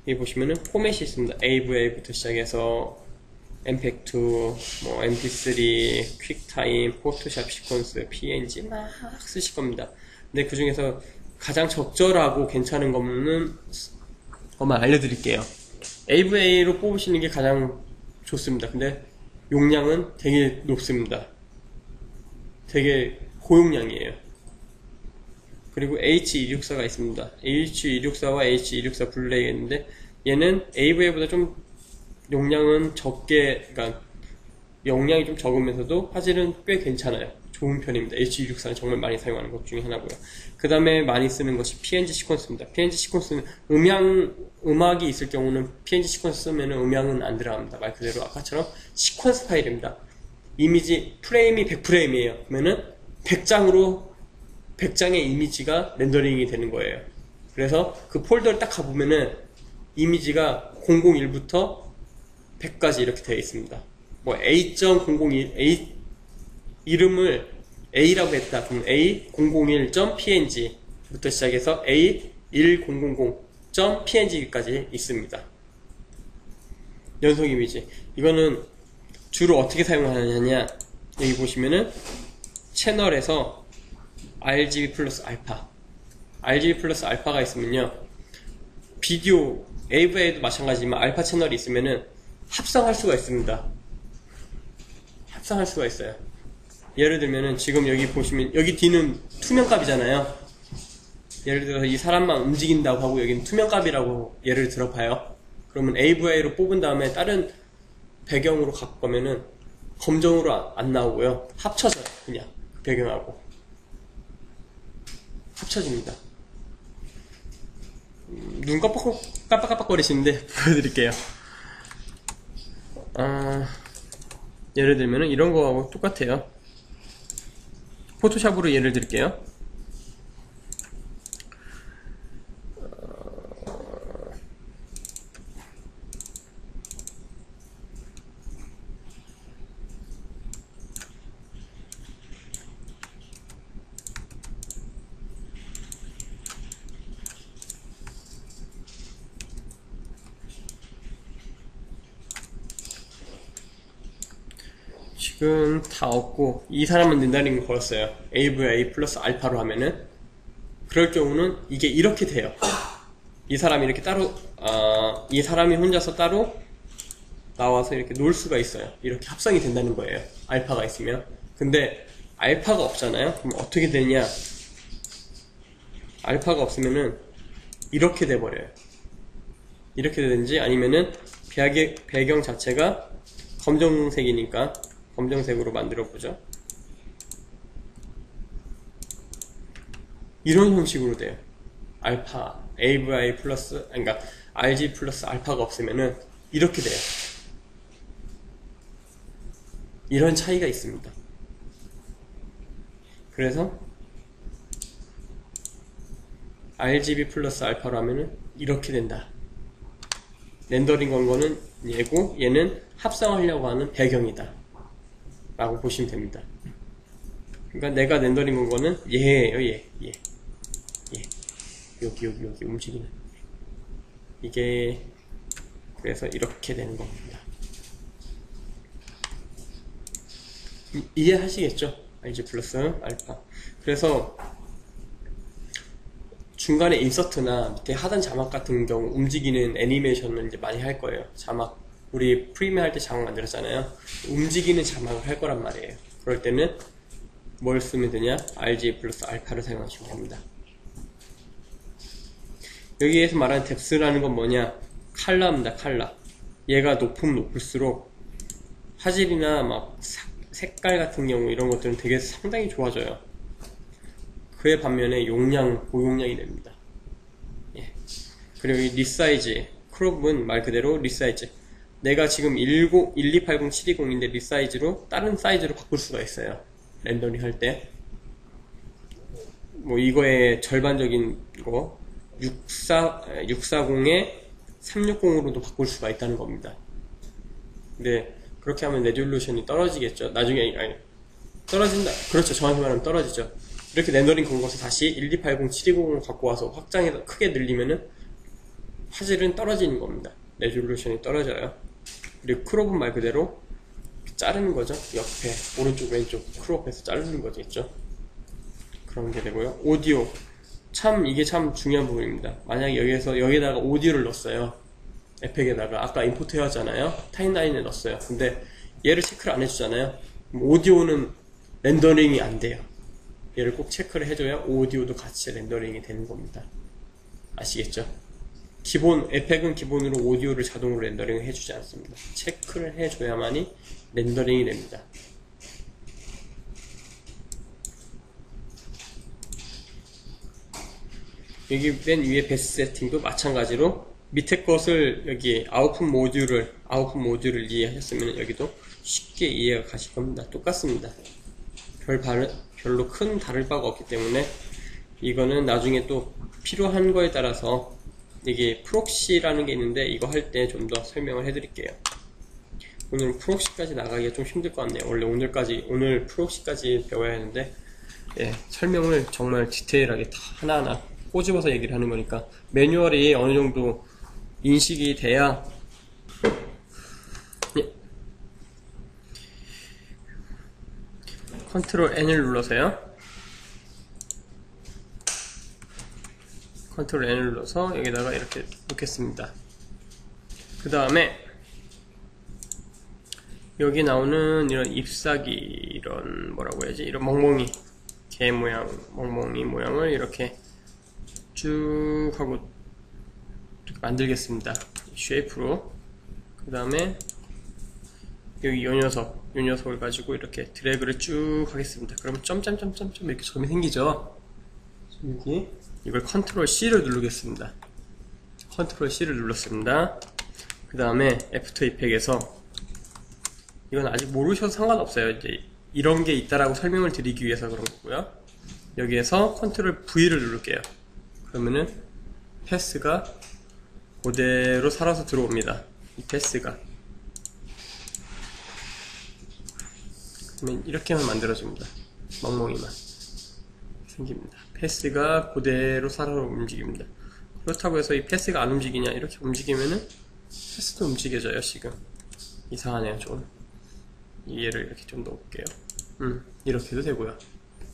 여기 보시면은 포맷이 있습니다. AVA부터 시작해서 mpeg2, 뭐 mp3, 퀵타임, 포토샵 시퀀스, png 막 쓰실 겁니다. 근데 그 중에서 가장 적절하고 괜찮은 것만 알려드릴게요. AVA로 뽑으시는 게 가장 좋습니다. 근데 용량은 되게 높습니다. 되게 고용량이에요. 그리고 H264가 있습니다. H264와 H264 블랙이 있는데, 얘는 AVA보다 좀 용량은 적게, 그러니까 용량이 좀 적으면서도 화질은 꽤 괜찮아요. 좋은 편입니다. H264는 정말 많이 사용하는 것 중에 하나고요. 그 다음에 많이 쓰는 것이 PNG 시퀀스입니다. PNG 시퀀스는 음악이 있을 경우는 PNG 시퀀스 쓰면 음향은 안 들어갑니다. 말 그대로 아까처럼 시퀀스 파일입니다. 이미지 프레임이 100프레임이에요. 그러면은 100장의 이미지가 렌더링이 되는 거예요. 그래서 그 폴더를 딱 가보면은 이미지가 001부터 100까지 이렇게 되어 있습니다. 뭐 A.001, A 이름을 A라고 했다. 그럼 A001.png부터 시작해서 A1000.png까지 있습니다. 연속 이미지. 이거는 주로 어떻게 사용하느냐, 여기 보시면은 채널에서 RGB 플러스 알파, RGB 플러스 알파가 있으면요, 비디오 AVA도 마찬가지지만 알파 채널이 있으면은 합성할 수가 있습니다. 합성할 수가 있어요. 예를 들면은 지금 여기 보시면 여기 뒤는 투명값이잖아요. 예를 들어서 이 사람만 움직인다고 하고 여기는 투명값이라고 예를 들어봐요. 그러면 AVA로 뽑은 다음에 다른 배경으로 갖고 가면은 검정으로 안 나오고요, 합쳐져요. 그냥 배경하고 합쳐집니다. 눈 깜빡깜빡거리시는데 보여드릴게요. 예를 들면은 이런 거하고 똑같아요. 포토샵으로 예를 들게요. 지금 다 없고 이 사람은 낸더링을 걸었어요. AVI 플러스 알파로 하면은 그럴 경우는 이게 이렇게 돼요. 이 사람이 이렇게 따로 이 사람이 혼자서 따로 나와서 이렇게 놓을 수가 있어요. 이렇게 합성이 된다는 거예요. 알파가 있으면. 근데 알파가 없잖아요. 그럼 어떻게 되냐? 알파가 없으면은 이렇게 돼버려요. 이렇게 되든지 아니면은 배경 자체가 검정색이니까 검정색으로 만들어 보죠. 이런 형식으로 돼요. 알파, AVI 플러스, 그러니까 RG 플러스 알파가 없으면은 이렇게 돼요. 이런 차이가 있습니다. 그래서 RGB 플러스 알파로 하면은 이렇게 된다. 렌더링 건 거는 얘고 얘는 합성하려고 하는 배경이다 라고 보시면 됩니다. 그러니까 내가 렌더링 건 거는 얘예요. 얘 여기 움직이는 이게 그래서 이렇게 되는 겁니다. 이해하시겠죠? RG 플러스 알파. 그래서 중간에 인서트나 밑에 하단 자막 같은 경우 움직이는 애니메이션을 이제 많이 할 거예요. 자막. 우리 프리미어 할 때 자막 만들었잖아요. 움직이는 자막을 할 거란 말이에요. 그럴 때는 뭘 쓰면 되냐? RG 플러스 알파를 사용하시면 됩니다. 여기에서 말하는 뎁스라는 건 뭐냐? 칼라입니다. 칼라. 얘가 높으면 높을수록 화질이나 막 색깔 같은 경우 이런 것들은 되게 상당히 좋아져요. 그에 반면에 고용량이 됩니다. 예. 그리고 이 리사이즈, 크롭은 말 그대로 리사이즈. 내가 지금 1280720인데 리사이즈로 다른 사이즈로 바꿀 수가 있어요. 렌더링 할 때. 뭐 이거의 절반적인 거 640에 360으로도 바꿀 수가 있다는 겁니다. 근데 그렇게 하면 레졸루션이 떨어지겠죠. 나중에 떨어진다. 그렇죠. 정확히 말하면 떨어지죠. 이렇게 렌더링 건 것을 다시 1280, 7200을 갖고 와서 확장해서 크게 늘리면은 화질은 떨어지는 겁니다. 레졸루션이 떨어져요. 그리고 크롭은 말 그대로 자르는 거죠. 옆에 오른쪽 왼쪽 크롭해서 자르는 거겠죠. 그런 게 되고요. 오디오 이게 참 중요한 부분입니다. 만약에 여기다가 오디오를 넣었어요. 에펙에다가 아까 임포트 해왔잖아요. 타임라인에 넣었어요. 근데 얘를 체크를 안 해주잖아요. 오디오는 렌더링이 안 돼요. 얘를 꼭 체크를 해줘야 오디오도 같이 렌더링이 되는 겁니다. 아시겠죠? 에펙은 기본으로 오디오를 자동으로 렌더링을 해주지 않습니다. 체크를 해줘야만이 렌더링이 됩니다. 여기 맨 위에 베스 세팅도 마찬가지로 밑에 것을 여기 아웃풋 모듈을 이해하셨으면 여기도 쉽게 이해가 가실 겁니다. 똑같습니다. 별로 큰 다를 바가 없기 때문에 이거는 나중에 또 필요한 거에 따라서 이게 프록시라는 게 있는데 이거 할 때 좀 더 설명을 해드릴게요. 오늘은 프록시까지 나가기가 좀 힘들 것 같네요. 원래 오늘 프록시까지 배워야 하는데 예, 설명을 정말 디테일하게 다 하나하나 꼬집어서 얘기를 하는 거니까 매뉴얼이 어느 정도 인식이 돼야 예. 컨트롤 N을 눌러서요. 컨트롤 N을 눌러서 여기다가 이렇게 놓겠습니다. 그 다음에 여기 나오는 이런 잎사귀, 이런 뭐라고 해야지, 이런 멍멍이 개 모양, 멍멍이 모양을 이렇게 쭉 하고 만들겠습니다. 쉐이프로. 그 다음에 여기 요 녀석을 가지고 이렇게 드래그를 쭉 하겠습니다. 그러면 점점점점점 이렇게 점이 생기죠. 여기 이걸 컨트롤 C를 누르겠습니다. 컨트롤 C를 눌렀습니다. 그 다음에 애프터 이펙에서 이건 아직 모르셔도 상관없어요. 이제 이런 게 있다라고 설명을 드리기 위해서 그런 거고요. 여기에서 컨트롤 V를 누를게요. 그러면은 패스가 그대로 살아서 들어옵니다. 이 패스가. 그러면 이렇게만 만들어줍니다. 멍멍이만 생깁니다. 패스가 그대로 살아서 움직입니다. 그렇다고 해서 이 패스가 안 움직이냐, 이렇게 움직이면은 패스도 움직여져요. 지금 이상하네요 좀. 얘를 이렇게 좀 넣어볼게요. 이렇게 해도 되고요.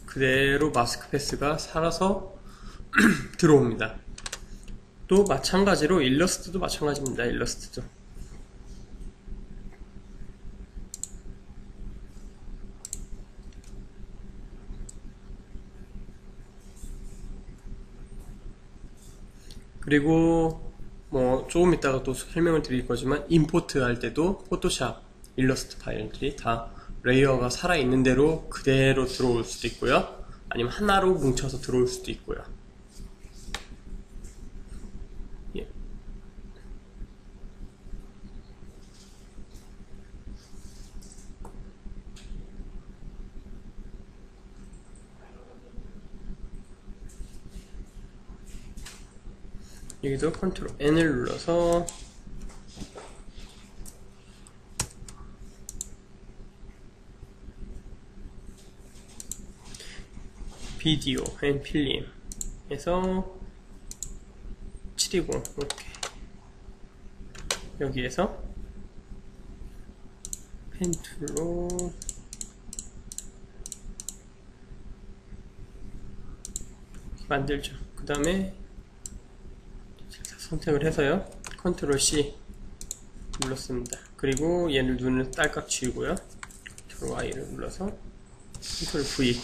그대로 마스크 패스가 살아서 들어옵니다. 또 마찬가지로 일러스트도 마찬가지입니다. 일러스트도 그리고 뭐 조금 이따가 또 설명을 드릴 거지만 임포트 할 때도 포토샵 일러스트 파일들이 다 레이어가 살아있는 대로 그대로 들어올 수도 있고요, 아니면 하나로 뭉쳐서 들어올 수도 있고요. 예. 여기도 컨트롤 N을 눌러서 비디오 앤 필름 에서 720 이렇게 여기에서 펜툴로 만들죠. 그 다음에 선택을 해서요, 컨트롤 C 눌렀습니다. 그리고 얘를 눈을 딸깍 지우고요, 컨트롤 Y를 눌러서 컨트롤 V,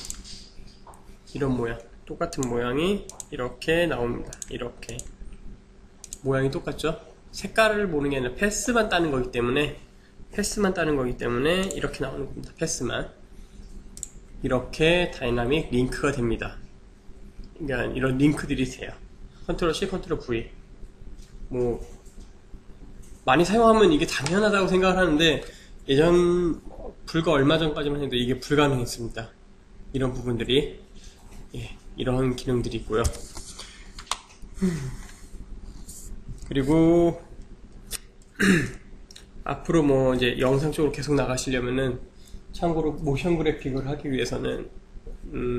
이런 모양, 똑같은 모양이 이렇게 나옵니다. 이렇게 모양이 똑같죠? 색깔을 보는 게 아니라 패스만 따는 거기 때문에 이렇게 나오는 겁니다. 패스만. 이렇게 다이나믹 링크가 됩니다. 그러니까 이런 링크들이 돼요. 컨트롤 C, 컨트롤 V. 뭐 많이 사용하면 이게 당연하다고 생각을 하는데, 예전 불과 얼마 전까지만 해도 이게 불가능했습니다. 이런 부분들이, 예, 이런 기능들이 있고요. 그리고 앞으로 뭐 이제 영상 쪽으로 계속 나가시려면은, 참고로 모션 그래픽을 하기 위해서는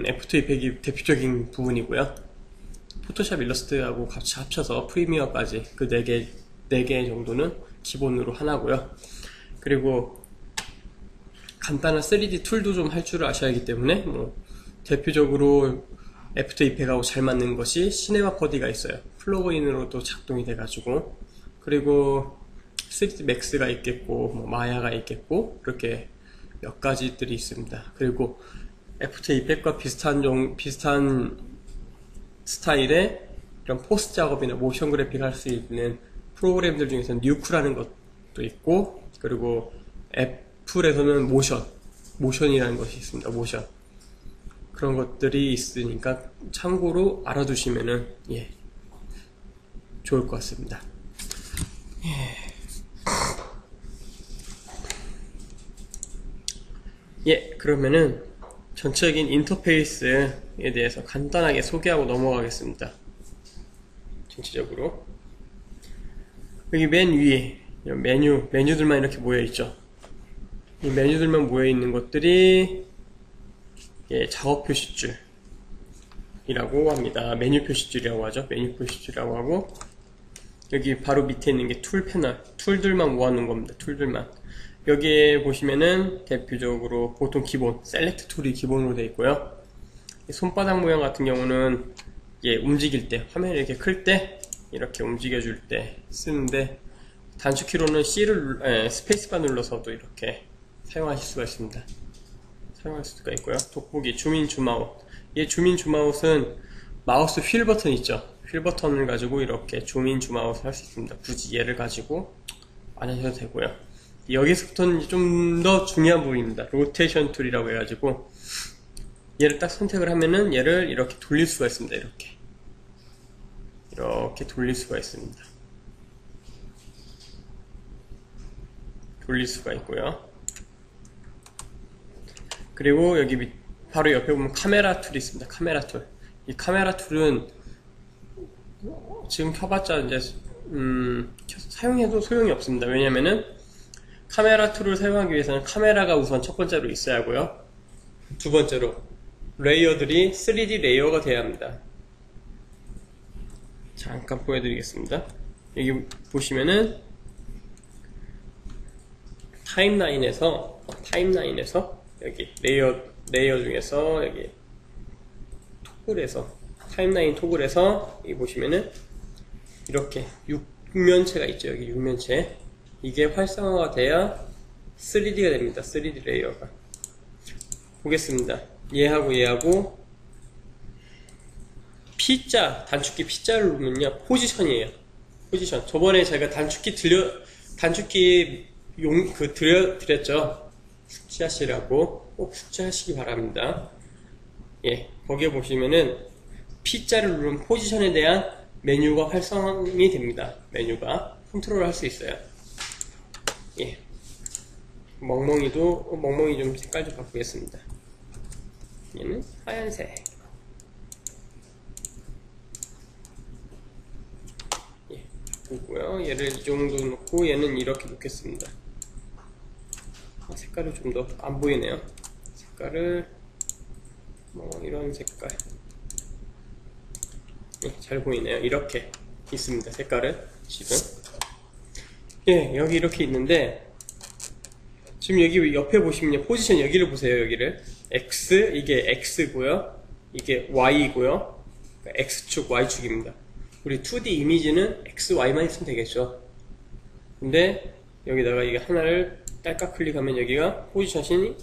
애프터 이펙이 대표적인 부분이고요, 포토샵 일러스트하고 같이 합쳐서 프리미어까지 그 4개 정도는 기본으로 하나고요. 그리고 간단한 3D 툴도 좀 할 줄 아셔야 하기 때문에, 뭐 대표적으로 애프터 이펙하고 잘 맞는 것이 시네마 4D가 있어요. 플러그인으로도 작동이 돼가지고, 그리고 3D 맥스가 있겠고, 뭐 마야가 있겠고, 그렇게 몇 가지들이 있습니다. 그리고 애프터 이펙과 비슷한 스타일의 이런 포스트 작업이나 모션 그래픽 할 수 있는 프로그램들 중에서 뉴크라는 것도 있고, 그리고 애플에서는 모션이라는 것이 있습니다. 모션. 그런 것들이 있으니까 참고로 알아두시면은, 예, 좋을 것 같습니다. 예, 그러면은 전체적인 인터페이스에 대해서 간단하게 소개하고 넘어가겠습니다. 전체적으로 여기 맨 위에 메뉴들만 이렇게 모여있죠. 이 메뉴들만 모여있는 것들이, 예, 작업 표시줄이라고 합니다. 메뉴 표시줄이라고 하죠. 메뉴 표시줄이라고 하고, 여기 바로 밑에 있는 게 툴 패널, 툴들만 모아놓은 겁니다. 툴들만. 여기에 보시면은 대표적으로 보통 기본 셀렉트 툴이 기본으로 되어 있고요. 손바닥 모양 같은 경우는, 예, 움직일 때, 화면을 이렇게 클 때 이렇게 움직여줄 때 쓰는데, 단축키로는 스페이스바 눌러서도 이렇게 사용하실 수가 있습니다. 사용할 수가 있고요. 돋보기, 줌인, 줌아웃. 이 줌인, 줌아웃은 마우스 휠 버튼 있죠. 휠 버튼을 가지고 이렇게 줌인, 줌아웃을 할 수 있습니다. 굳이 얘를 가지고 안 하셔도 되고요. 여기서부터는 좀 더 중요한 부분입니다. 로테이션 툴이라고 해가지고, 얘를 딱 선택을 하면은 얘를 이렇게 돌릴 수가 있습니다. 이렇게 돌릴 수가 있습니다. 돌릴 수가 있고요. 그리고 여기 바로 옆에 보면 카메라 툴이 있습니다. 카메라 툴. 이 카메라 툴은 지금 켜봤자 이제 사용해도 소용이 없습니다. 왜냐면은 카메라 툴을 사용하기 위해서는 카메라가 우선 첫 번째로 있어야 하고요, 두 번째로 레이어들이 3D 레이어가 돼야 합니다. 잠깐 보여드리겠습니다. 여기 보시면은 타임라인에서 타임라인에서 여기 레이어 중에서 여기 토글에서 타임라인 토글에서 여기 보시면은 이렇게 육면체가 있죠. 여기 육면체, 이게 활성화가 돼야 3D가 됩니다. 3D 레이어가. 보겠습니다. 얘하고 P자, 단축키 P자를 누르면요 포지션이에요. 포지션. 저번에 제가 단축키 드렸죠. 숙지하시라고. 꼭 숙지하시기 바랍니다. 예, 거기에 보시면은 P자를 누르면 포지션에 대한 메뉴가 활성이 됩니다. 메뉴가 컨트롤 할 수 있어요. 예. 멍멍이 좀 색깔 좀 바꾸겠습니다. 얘는 하얀색. 예, 바꾸고요. 얘를 이 정도 놓고 얘는 이렇게 놓겠습니다. 색깔을 좀 더 안 보이네요. 색깔을 이런 색깔. 예, 잘 보이네요. 이렇게 있습니다. 색깔은 지금. 예, 여기 이렇게 있는데 지금 여기 옆에 보시면 포지션 여기를 보세요. 여기를 X, 이게 X고요, 이게 Y고요. 그러니까 X축, Y축입니다. 우리 2D 이미지는 X, Y만 있으면 되겠죠. 근데 여기다가 이게 하나를 딸깍 클릭하면 여기가 포지션이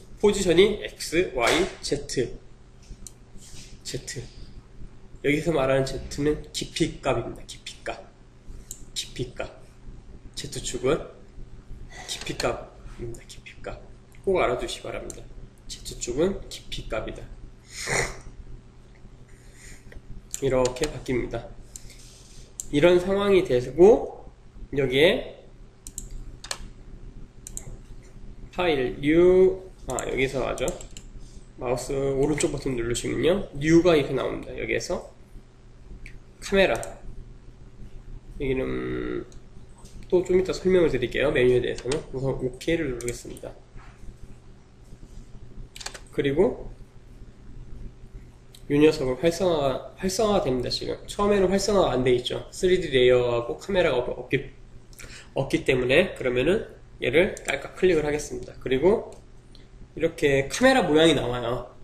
X, Y, Z. 여기서 말하는 Z는 깊이값입니다. 깊이값. Z축은 깊이값입니다. 깊이값. 꼭 알아두시기 바랍니다. Z축은 깊이값이다. 이렇게 바뀝니다. 이런 상황이 되고 여기에 파일 여기서 하죠. 마우스 오른쪽 버튼 누르시면요 New가 이렇게 나옵니다. 여기에서 카메라, 여기는 또 좀 이따 설명을 드릴게요. 메뉴에 대해서는. 우선 OK를 누르겠습니다. 그리고 이 녀석은 활성화가 됩니다. 지금 처음에는 활성화가 안 돼 있죠. 3D 레이어하고 카메라가 없기 때문에. 그러면은 얘를 딸깍 클릭을 하겠습니다. 그리고 이렇게 카메라 모양이 나와요.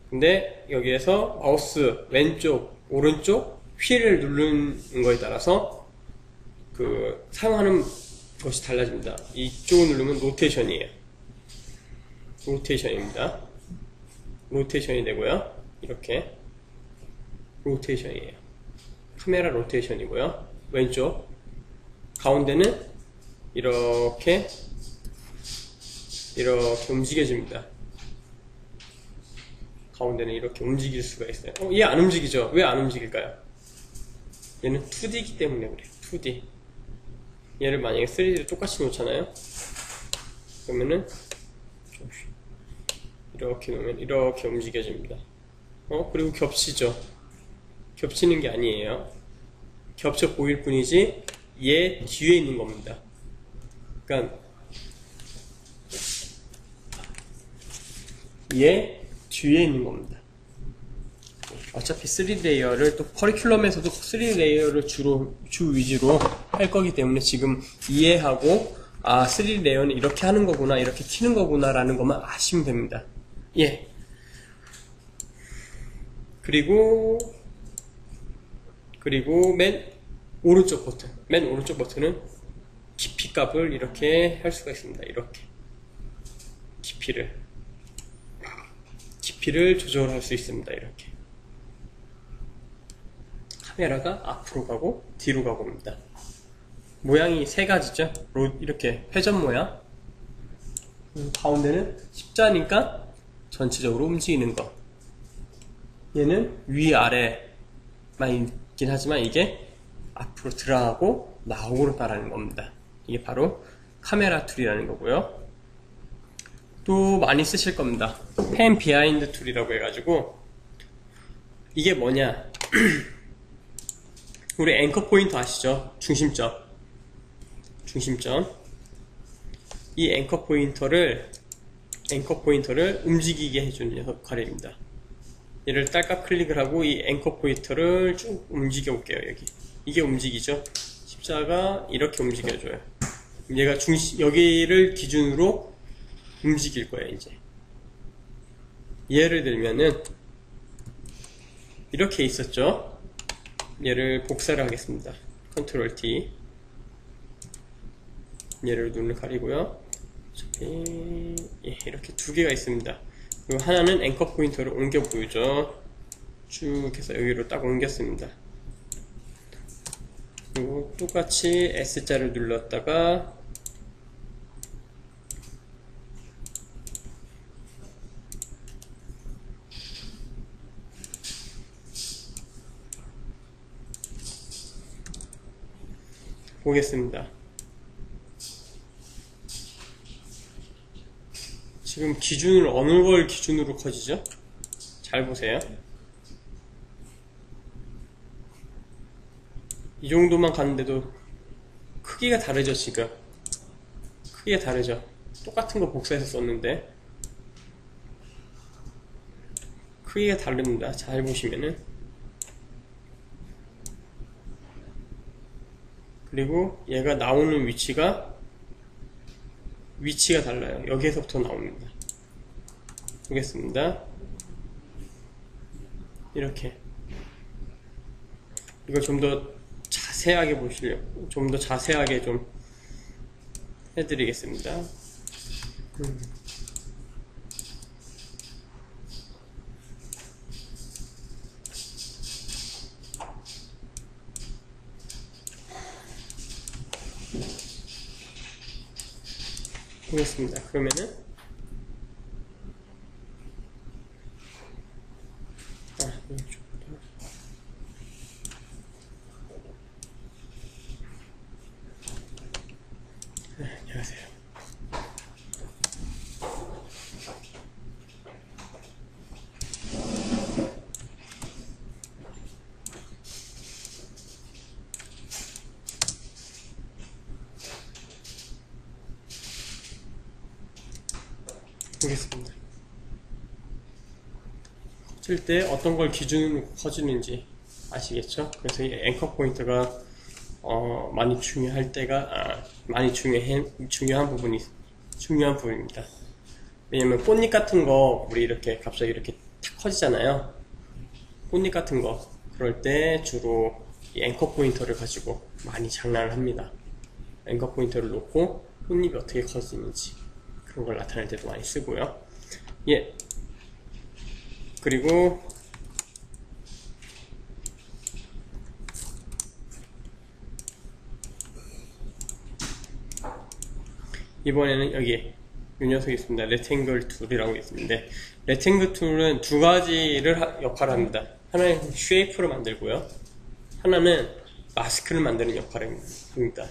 근데 여기에서 마우스 왼쪽, 오른쪽 휠을 누르는 거에 따라서 사용하는 것이 달라집니다. 이쪽을 누르면 로테이션입니다. 로테이션이 되고요. 이렇게 로테이션이에요. 카메라 로테이션이고요. 왼쪽, 가운데는 이렇게 움직여집니다. 가운데는 이렇게 움직일 수가 있어요. 얘 안 움직이죠? 왜 안 움직일까요? 얘는 2D이기 때문에 그래요. 2D. 얘를 만약에 3D로 똑같이 놓잖아요. 그러면은 이렇게 놓으면 이렇게 움직여집니다. 그리고 겹치죠? 겹치는 게 아니에요. 겹쳐 보일 뿐이지 얘 뒤에 있는 겁니다. 그러니까 얘 뒤에 있는 겁니다. 어차피 3D 레이어를 또 커리큘럼에서도 3D 레이어를 주 위주로 할 거기 때문에 지금 이해하고 3D 레이어는 이렇게 하는 거구나, 이렇게 튀는 거구나 라는 것만 아시면 됩니다. 예. 그리고 맨 오른쪽 버튼은 깊이 값을 이렇게 할 수가 있습니다. 이렇게 깊이를 조절할 수 있습니다. 이렇게 카메라가 앞으로 가고 뒤로 가고입니다. 모양이 세 가지죠. 이렇게 회전 모양, 가운데는 십자니까 전체적으로 움직이는 거. 얘는 위아래만 있긴 하지만 이게 앞으로 들어가고 나오고 따라하는 겁니다. 이게 바로 카메라 툴이라는 거고요. 또 많이 쓰실 겁니다. 펜 비하인드 툴이라고 해가지고, 이게 뭐냐, 우리 앵커 포인트 아시죠? 중심점. 이 앵커 포인터를 움직이게 해주는 역할입니다. 얘를 딸깍 클릭을 하고 이 앵커 포인터를 쭉 움직여 볼게요. 이게 움직이죠? 십자가 이렇게 움직여줘요. 얘가 여기를 기준으로 움직일 거예요. 이제 예를 들면은 이렇게 있었죠. 얘를 복사를 하겠습니다. 컨트롤 T. 얘를 눈을 가리고요. 예, 이렇게 두 개가 있습니다. 그리고 하나는 앵커 포인터를 옮겨 보이죠. 쭉 해서 여기로 딱 옮겼습니다. 그리고 똑같이 S자를 눌렀다가 보겠습니다. 지금 기준을 어느 걸 기준으로 커지죠? 잘 보세요. 이 정도만 갔는데도 크기가 다르죠. 지금 크기가 다르죠. 똑같은 거 복사해서 썼는데 크기가 다릅니다. 잘 보시면은. 그리고 얘가 나오는 위치가 달라요. 여기에서부터 나옵니다. 보겠습니다. 이렇게 이걸 좀 더 자세하게 보시려고 좀 더 자세하게 좀 해드리겠습니다. 보겠습니다. 그러면은 안녕하세요. 보겠습니다. 커질 때 어떤 걸 기준으로 커지는지 아시겠죠? 그래서 이 앵커 포인트가 많이 중요할 때가 많이 중요한 부분입니다. 왜냐면 꽃잎 같은 거 우리 이렇게 갑자기 이렇게 탁 커지잖아요. 꽃잎 같은 거 그럴 때 주로 이 앵커 포인터를 가지고 많이 장난을 합니다. 앵커 포인터를 놓고 꽃잎이 어떻게 커지는지 그런 걸 나타낼 때도 많이 쓰고요. 예. 그리고 이번에는 여기 이 녀석이 있습니다. 레탱글 툴이라고 있는데 레탱글 툴은 두 가지를 역할을 합니다. 하나는 쉐이프를 만들고요. 하나는 마스크를 만드는 역할을 합니다.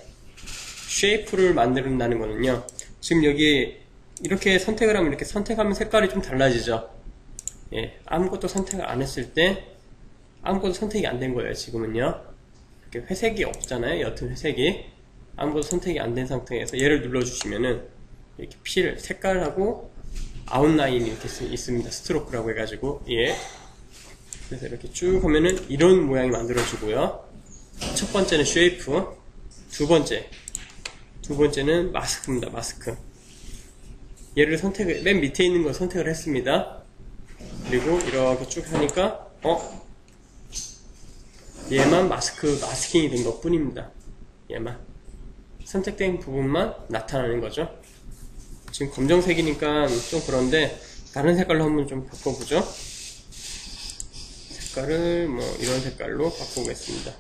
쉐이프를 만든다는 거는요. 지금 여기 이렇게 선택을 하면 이렇게 선택하면 색깔이 좀 달라지죠. 예, 아무것도 선택을 안 했을 때 아무것도 선택이 안 된 거예요. 지금은요. 이렇게 회색이 없잖아요. 옅은 회색이 아무것도 선택이 안 된 상태에서 얘를 눌러주시면은 이렇게 색깔하고 아웃라인이 이렇게 있습니다. 스트로크라고 해가지고 예. 그래서 이렇게 쭉 하면은 이런 모양이 만들어지고요. 첫 번째는 쉐이프, 두 번째는 마스크입니다. 마스크. 얘를 맨 밑에 있는 걸 선택을 했습니다. 그리고 이렇게 쭉 하니까 얘만 마스킹이 된 것 뿐입니다. 얘만 선택된 부분만 나타나는 거죠. 지금 검정색이니까 좀 그런데 다른 색깔로 한번 좀 바꿔보죠. 색깔을 뭐 이런 색깔로 바꿔보겠습니다.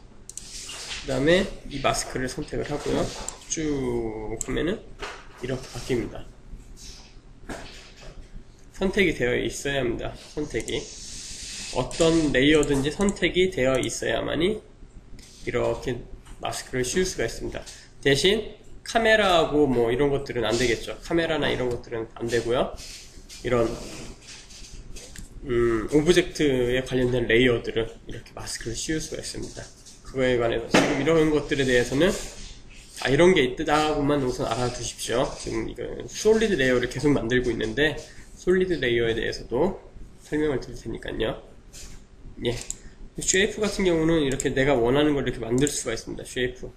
그 다음에 이 마스크를 선택을 하고요. 쭉 하면은 이렇게 바뀝니다. 선택이 되어 있어야 합니다. 선택이 어떤 레이어든지 선택이 되어 있어야만이 이렇게 마스크를 씌울 수가 있습니다. 대신 카메라하고 뭐 이런 것들은 안 되겠죠. 카메라나 이런 것들은 안 되고요. 이런 오브젝트에 관련된 레이어들은 이렇게 마스크를 씌울 수가 있습니다. 그거에 관해서 지금 이런 것들에 대해서는 이런 게 있다고만 우선 알아두십시오. 지금 이거 솔리드 레이어를 계속 만들고 있는데 솔리드 레이어에 대해서도 설명을 드릴 테니까요. 예. 쉐이프 같은 경우는 이렇게 내가 원하는 걸 이렇게 만들 수가 있습니다. 쉐이프.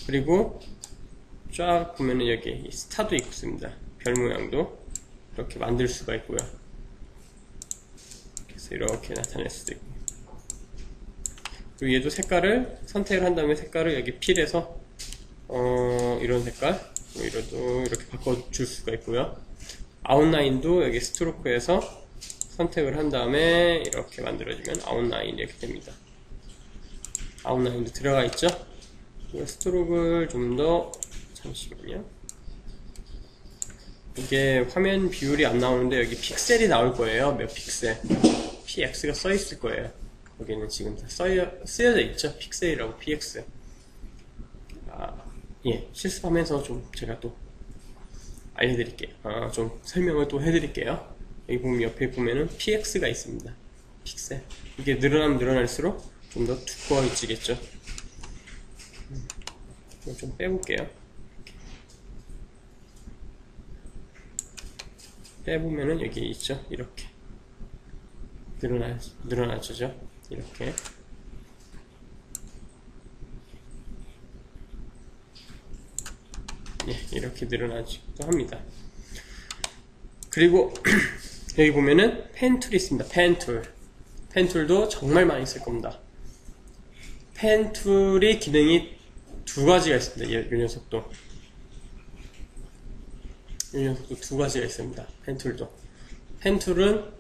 그리고 쫙 보면은 여기 스타도 있습니다. 별 모양도. 이렇게 만들 수가 있고요. 그래서 이렇게 나타낼 수도 있고, 그리고 얘도 색깔을 선택을 한 다음에 색깔을 여기 필에서 이런 색깔 뭐 이래도 이렇게 바꿔줄 수가 있고요. 아웃라인도 여기 스트로크에서 선택을 한 다음에 이렇게 만들어지면 아웃라인 이렇게 됩니다. 아웃라인도 들어가 있죠. 스트로크를 좀 더, 잠시만요. 이게 화면 비율이 안 나오는데 여기 픽셀이 나올 거예요. 몇 픽셀. px가 써 있을 거예요. 거기는 지금 다 쓰여져 있죠. 픽셀이라고 px. 예, 실습하면서 좀 제가 또 알려드릴게요. 좀 설명을 또 해드릴게요. 여기 보면 옆에 보면은 px가 있습니다. 픽셀. 이게 늘어나면 늘어날수록 좀 더 두꺼워지겠죠. 이거 좀 빼볼게요. 빼보면은 여기 있죠. 이렇게 늘어나죠. 이렇게. 예, 이렇게 늘어나기도 합니다. 그리고 여기 보면은 펜 툴이 있습니다. 펜 툴. 펜 툴도 정말 많이 쓸 겁니다. 펜 툴이 기능이 두 가지가 있습니다. 이 녀석도. 이 녀석도 두 가지가 있습니다. 펜 툴도. 펜 툴은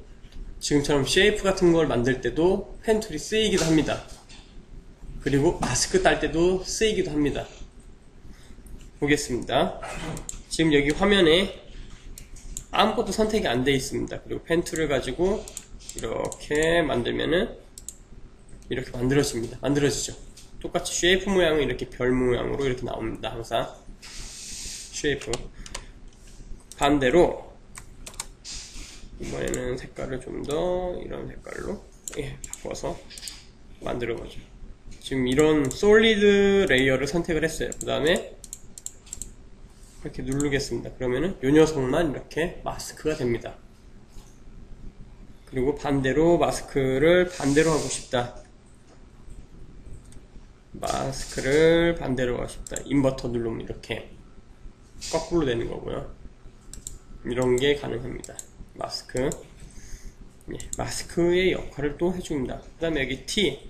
지금처럼 쉐이프 같은 걸 만들 때도 펜 툴이 쓰이기도 합니다. 그리고 마스크 딸 때도 쓰이기도 합니다. 보겠습니다. 지금 여기 화면에 아무것도 선택이 안 되어 있습니다. 그리고 펜 툴을 가지고 이렇게 만들면은 이렇게 만들어지죠. 똑같이 쉐이프 모양은 이렇게 별 모양으로 이렇게 나옵니다. 항상 쉐이프. 반대로 이번에는 색깔을 좀 더 이런 색깔로 바꿔서 만들어보죠. 지금 이런 솔리드 레이어를 선택을 했어요. 그 다음에 이렇게 누르겠습니다. 그러면은 이 녀석만 이렇게 마스크가 됩니다. 그리고 반대로 마스크를 반대로 하고 싶다. 마스크를 반대로 하고 싶다. 인버터 누르면 이렇게 거꾸로 되는 거고요. 이런 게 가능합니다. 마스크. 예, 마스크의 역할을 또 해줍니다. 그 다음에 여기 T.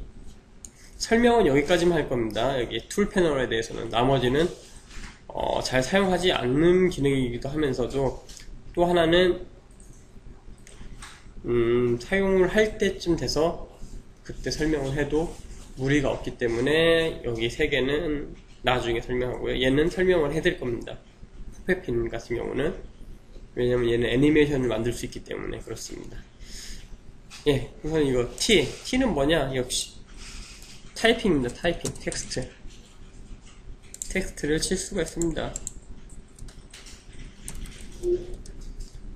설명은 여기까지만 할 겁니다. 여기 툴 패널에 대해서는. 나머지는 잘 사용하지 않는 기능이기도 하면서도 또 하나는 사용을 할 때쯤 돼서 그때 설명을 해도 무리가 없기 때문에 여기 세 개는 나중에 설명하고요. 얘는 설명을 해드릴 겁니다. 포페핀 같은 경우는. 왜냐면 얘는 애니메이션을 만들 수 있기 때문에 그렇습니다. 예, 우선 이거 T는 뭐냐? 역시 타이핑입니다. 타이핑, 텍스트를 칠 수가 있습니다.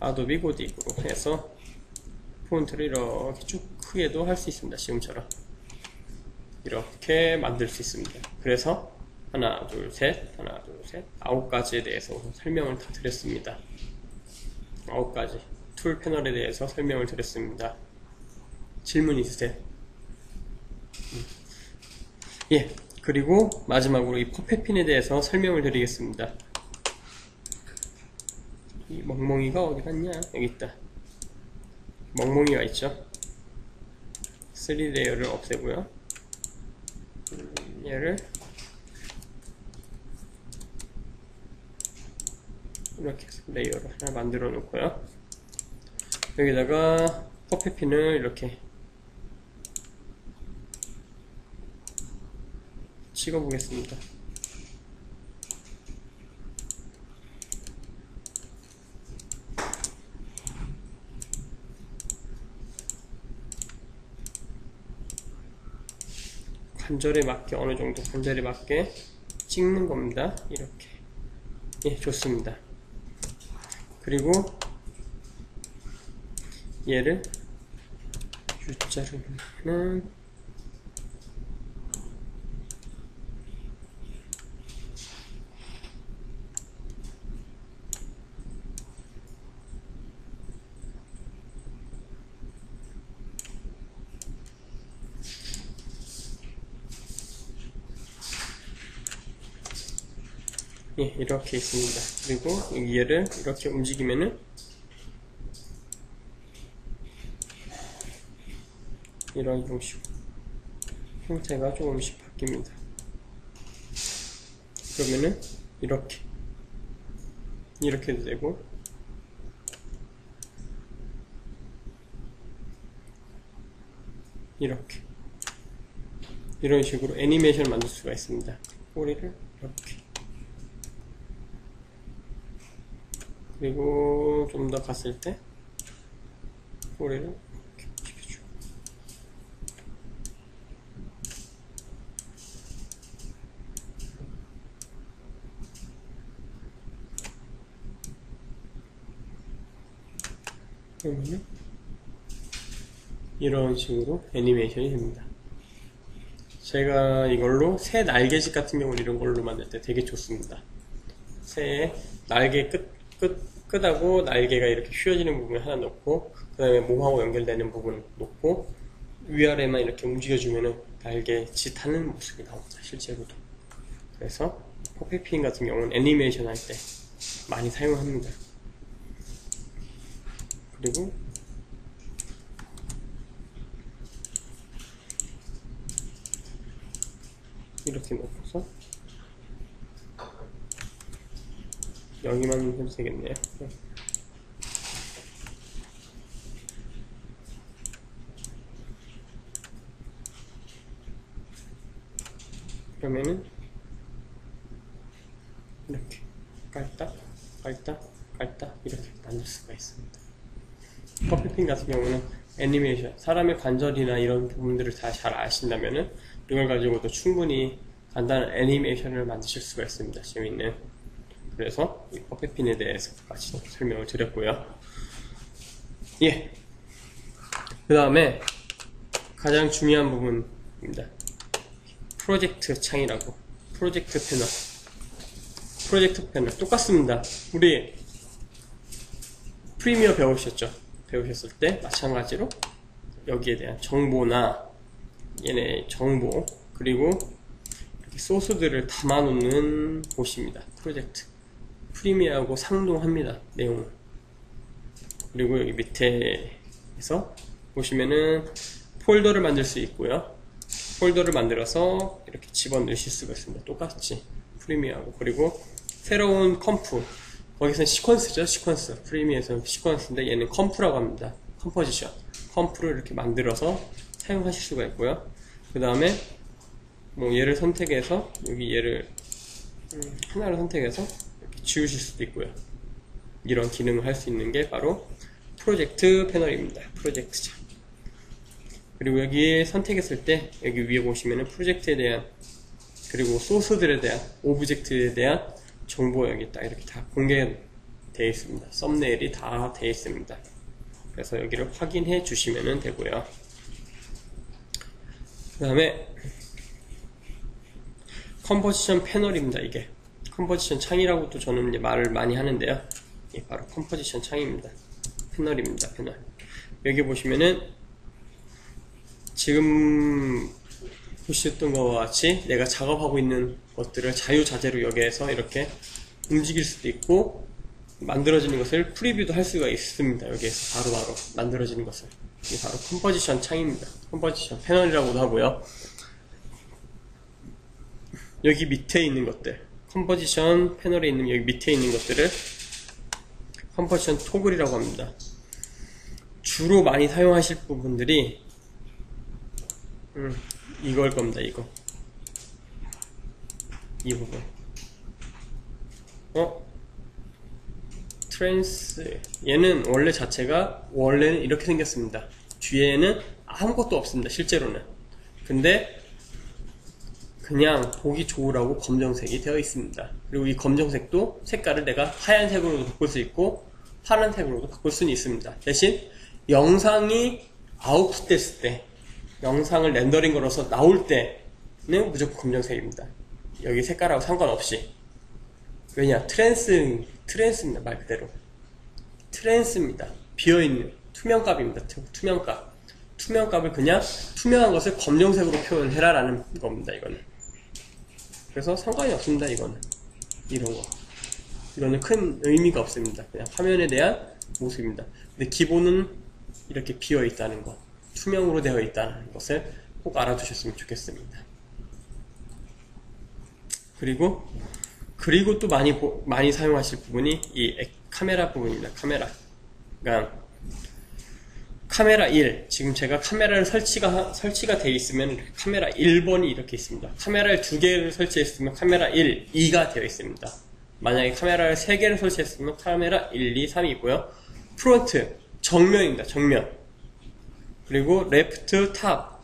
아도비 고딕으로 해서 폰트를 이렇게 쭉 크게도 할 수 있습니다. 지금처럼 이렇게 만들 수 있습니다. 그래서 하나 둘 셋 9가지에 대해서 설명을 다 드렸습니다. 9가지 툴 패널에 대해서 설명을 드렸습니다. 질문 있으세요? 예, 그리고 마지막으로 이 퍼펫핀에 대해서 설명을 드리겠습니다. 이 멍멍이가 어디 갔냐? 여기 있다. 멍멍이가 있죠? 3D 레이어를 없애고요. 얘를 이렇게 해서 레이어를 하나 만들어 놓고요. 여기다가 퍼펫핀을 이렇게 찍어 보겠습니다. 관절에 맞게, 어느 정도 관절에 맞게 찍는 겁니다. 이렇게. 예, 좋습니다. 그리고 얘를 U자로 하면 예, 이렇게 있습니다. 그리고 얘를 이렇게 움직이면은 이런 형식으로 형태가 조금씩 바뀝니다. 그러면은 이렇게도 되고, 이렇게 이런 식으로 애니메이션을 만들 수가 있습니다. 꼬리를 이렇게, 그리고 좀 더 갔을 때 꼬리를 이렇게 시켜주고, 그러면은 이런 식으로 애니메이션이 됩니다. 제가 이걸로 새 날개짓 같은 경우는 이런 걸로 만들 때 되게 좋습니다. 새의 날개 끝하고 날개가 이렇게 휘어지는 부분을 하나 넣고, 그 다음에 몸하고 연결되는 부분을 놓고, 위아래만 이렇게 움직여주면은 날개짓 하는 모습이 나옵니다, 실제로도. 그래서 퍼펙트핀 같은 경우는 애니메이션 할 때 많이 사용합니다. 그리고 이렇게 놓고서 여기만 해도 되겠네요. 그러면은 이렇게 깔딱 이렇게 만들 수가 있습니다. 퍼펙트핀 같은 경우는 애니메이션, 사람의 관절이나 이런 부분들을 다 잘 아신다면은 이걸 가지고도 충분히 간단한 애니메이션을 만드실 수가 있습니다. 재밌는. 그래서 이 퍼펙트핀에 대해서까지 설명을 드렸고요. 예. 그 다음에 가장 중요한 부분입니다. 프로젝트 창이라고. 프로젝트 패널 똑같습니다. 우리 프리미어 배우셨을 때 마찬가지로 여기에 대한 정보나 얘네 정보, 그리고 이렇게 소스들을 담아놓는 곳입니다. 프로젝트. 프리미어하고 상동합니다, 내용은. 그리고 여기 밑에서 보시면은 폴더를 만들 수 있고요. 폴더를 만들어서 이렇게 집어넣으실 수가 있습니다. 똑같이 프리미어하고. 그리고 새로운 컴프, 거기서는 시퀀스죠. 시퀀스. 프리미어에서는 시퀀스인데 얘는 컴프라고 합니다. 컴포지션. 컴프를 이렇게 만들어서 사용하실 수가 있고요. 그 다음에 뭐 얘를 선택해서 여기 얘를 하나를 선택해서 이렇게 지우실 수도 있고요. 이런 기능을 할 수 있는 게 바로 프로젝트 패널입니다. 프로젝트 창. 그리고 여기에 선택했을 때 여기 위에 보시면은 프로젝트에 대한, 그리고 소스들에 대한, 오브젝트에 대한 정보가 여기 딱 이렇게 다 공개되어 있습니다. 썸네일이 다 되어 있습니다. 그래서 여기를 확인해 주시면 되고요. 그 다음에 컴포지션 패널입니다. 이게 컴포지션 창이라고도 저는 이제 말을 많이 하는데요. 이게 바로 컴포지션 창입니다. 패널입니다. 패널. 여기 보시면은 지금 보셨던 것과 같이 내가 작업하고 있는 것들을 자유자재로 여기에서 이렇게 움직일 수도 있고, 만들어지는 것을 프리뷰도 할 수가 있습니다. 여기에서 바로바로 만들어지는 것을. 이게 바로 컴포지션 창입니다. 컴포지션 패널이라고도 하고요. 여기 밑에 있는 것들, 컴포지션 패널에 있는 여기 밑에 있는 것들을 컴포지션 토글이라고 합니다. 주로 많이 사용하실 부분들이 이걸 겁니다. 이 부분. 트랜스, 얘는 원래 자체가 원래는 이렇게 생겼습니다. 뒤에는 아무것도 없습니다. 실제로는. 근데 그냥 보기 좋으라고 검정색이 되어 있습니다. 그리고 이 검정색도 색깔을 내가 하얀색으로도 바꿀 수 있고 파란색으로도 바꿀 수는 있습니다. 대신 영상이 아웃풋 됐을 때, 영상을 렌더링 걸어서 나올 때는 무조건 검정색입니다. 여기 색깔하고 상관없이. 왜냐? 트랜스입니다. 말 그대로 트랜스입니다. 비어있는 투명값입니다. 투명값을 그냥 투명한 것을 검정색으로 표현해라 라는 겁니다. 이거는. 그래서 상관이 없습니다. 이거는 큰 의미가 없습니다. 그냥 화면에 대한 모습입니다. 근데 기본은 이렇게 비어있다는 거, 투명으로 되어 있다는 것을 꼭 알아두셨으면 좋겠습니다. 그리고 또 많이 사용하실 부분이 이 카메라 부분입니다. 그러니까 카메라 1, 지금 제가 카메라를 설치가 되어 있으면 카메라 1번이 이렇게 있습니다. 카메라를 2개를 설치했으면 카메라 1, 2가 되어 있습니다. 만약에 카메라를 3개를 설치했으면 카메라 1, 2, 3이 있고요. 프론트, 정면입니다. 정면. 그리고 레프트, 탑.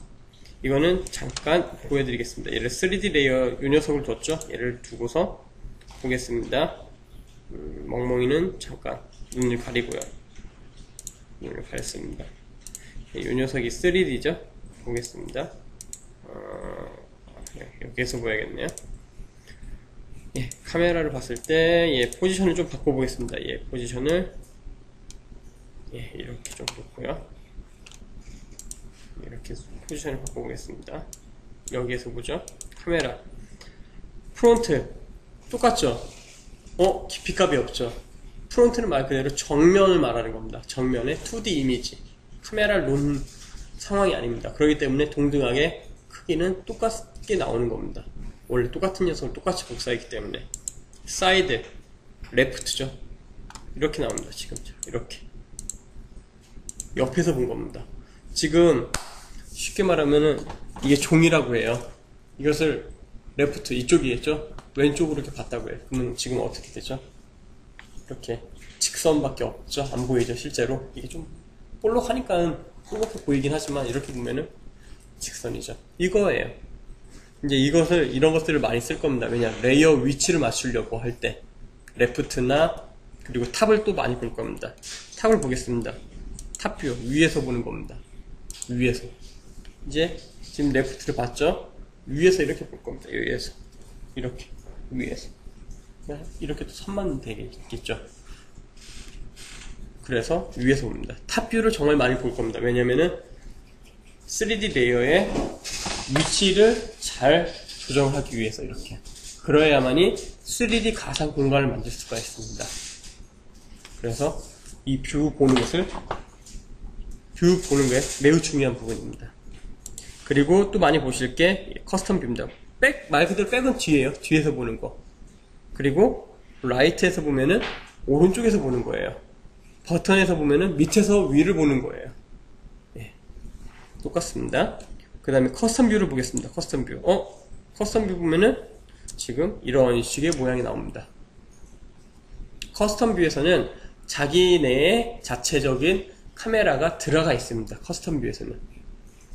이거는 잠깐 보여드리겠습니다. 얘를 3D 레이어 요 녀석을 뒀죠. 얘를 두고서 보겠습니다. 멍멍이는 잠깐 눈을 가리고요. 눈을 가렸습니다. 요 녀석이 3D죠. 보겠습니다. 여기에서 보야겠네요. 예, 카메라를 봤을 때, 예, 포지션을 좀 바꿔보겠습니다. 예, 포지션을, 예, 이렇게 좀 놓고요. 이렇게 포지션을 바꿔보겠습니다. 여기에서 보죠. 카메라. 프론트. 똑같죠? 깊이값이 없죠? 프론트는 말 그대로 정면을 말하는 겁니다. 정면의 2D 이미지. 카메라를 놓은 상황이 아닙니다. 그렇기 때문에 동등하게 크기는 똑같게 나오는 겁니다. 원래 똑같은 녀석을 똑같이 복사했기 때문에. 사이드, 레프트죠. 이렇게 나옵니다. 지금 이렇게 옆에서 본 겁니다. 지금 쉽게 말하면은 이게 종이라고 해요. 이것을 레프트 이쪽이겠죠. 왼쪽으로 이렇게 봤다고 해요. 그러면 지금 어떻게 되죠? 이렇게 직선밖에 없죠. 안 보이죠. 실제로 이게 좀 볼록하니까 볼록해 보이긴 하지만 이렇게 보면은 직선이죠. 이거예요. 이제 이런 것들을 많이 쓸 겁니다. 왜냐, 레이어 위치를 맞추려고 할 때 레프트나 그리고 탑을 또 많이 볼 겁니다. 탑을 보겠습니다. 탑뷰 위에서 보는 겁니다. 위에서. 이제 지금 레프트를 봤죠? 위에서 이렇게 볼 겁니다. 위에서 이렇게 위에서 이렇게 또 선만 되겠죠. 그래서 위에서 봅니다. 탑뷰를 정말 많이 볼 겁니다. 왜냐면은 3D 레이어의 위치를 잘 조정하기 위해서 이렇게. 그래야만이 3D 가상 공간을 만들 수가 있습니다. 그래서 이 뷰 보는 게 매우 중요한 부분입니다. 그리고 또 많이 보실 게 커스텀 뷰입니다. 말 그대로 백은 뒤에요. 뒤에서 보는 거. 그리고 라이트에서 보면은 오른쪽에서 보는 거예요. 버튼에서 보면은 밑에서 위를 보는 거예요. 예. 똑같습니다. 그 다음에 커스텀 뷰를 보겠습니다. 커스텀 뷰. 커스텀 뷰 보면은 지금 이런 식의 모양이 나옵니다. 커스텀 뷰에서는 자기네의 자체적인 카메라가 들어가 있습니다. 커스텀 뷰에서는.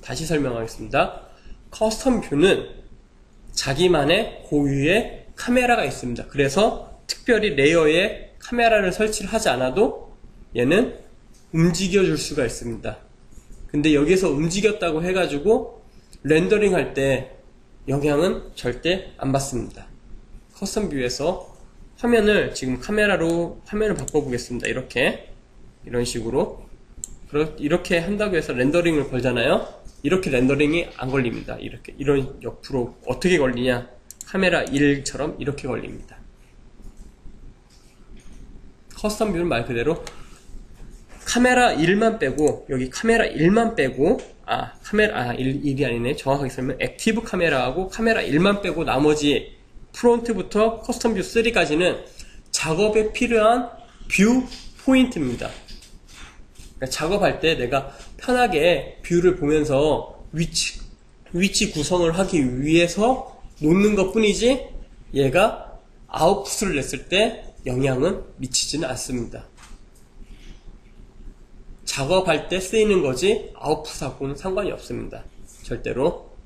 다시 설명하겠습니다. 커스텀 뷰는 자기만의 고유의 카메라가 있습니다. 그래서 특별히 레이어에 카메라를 설치를 하지 않아도 얘는 움직여 줄 수가 있습니다. 근데 여기서 움직였다고 해가지고 렌더링 할 때 영향은 절대 안 받습니다. 커스텀 뷰에서 화면을 지금 카메라로 화면을 바꿔보겠습니다. 이런 식으로 이렇게 한다고 해서 렌더링을 걸잖아요. 이렇게 렌더링이 안 걸립니다. 이런 옆으로 어떻게 걸리냐, 카메라 1처럼 이렇게 걸립니다. 커스텀 뷰는 말 그대로 카메라 1만 빼고, 여기 카메라 1만 빼고, 카메라 1이 아니네. 정확하게 설명, 액티브 카메라하고 카메라 1만 빼고 나머지 프론트부터 커스텀 뷰 3까지는 작업에 필요한 뷰 포인트입니다. 그러니까 작업할 때 내가 편하게 뷰를 보면서 위치 구성을 하기 위해서 놓는 것 뿐이지, 얘가 아웃풋을 냈을 때 영향은 미치지는 않습니다. 작업할 때 쓰이는 거지 아웃풋하고는 상관이 없습니다. 절대로.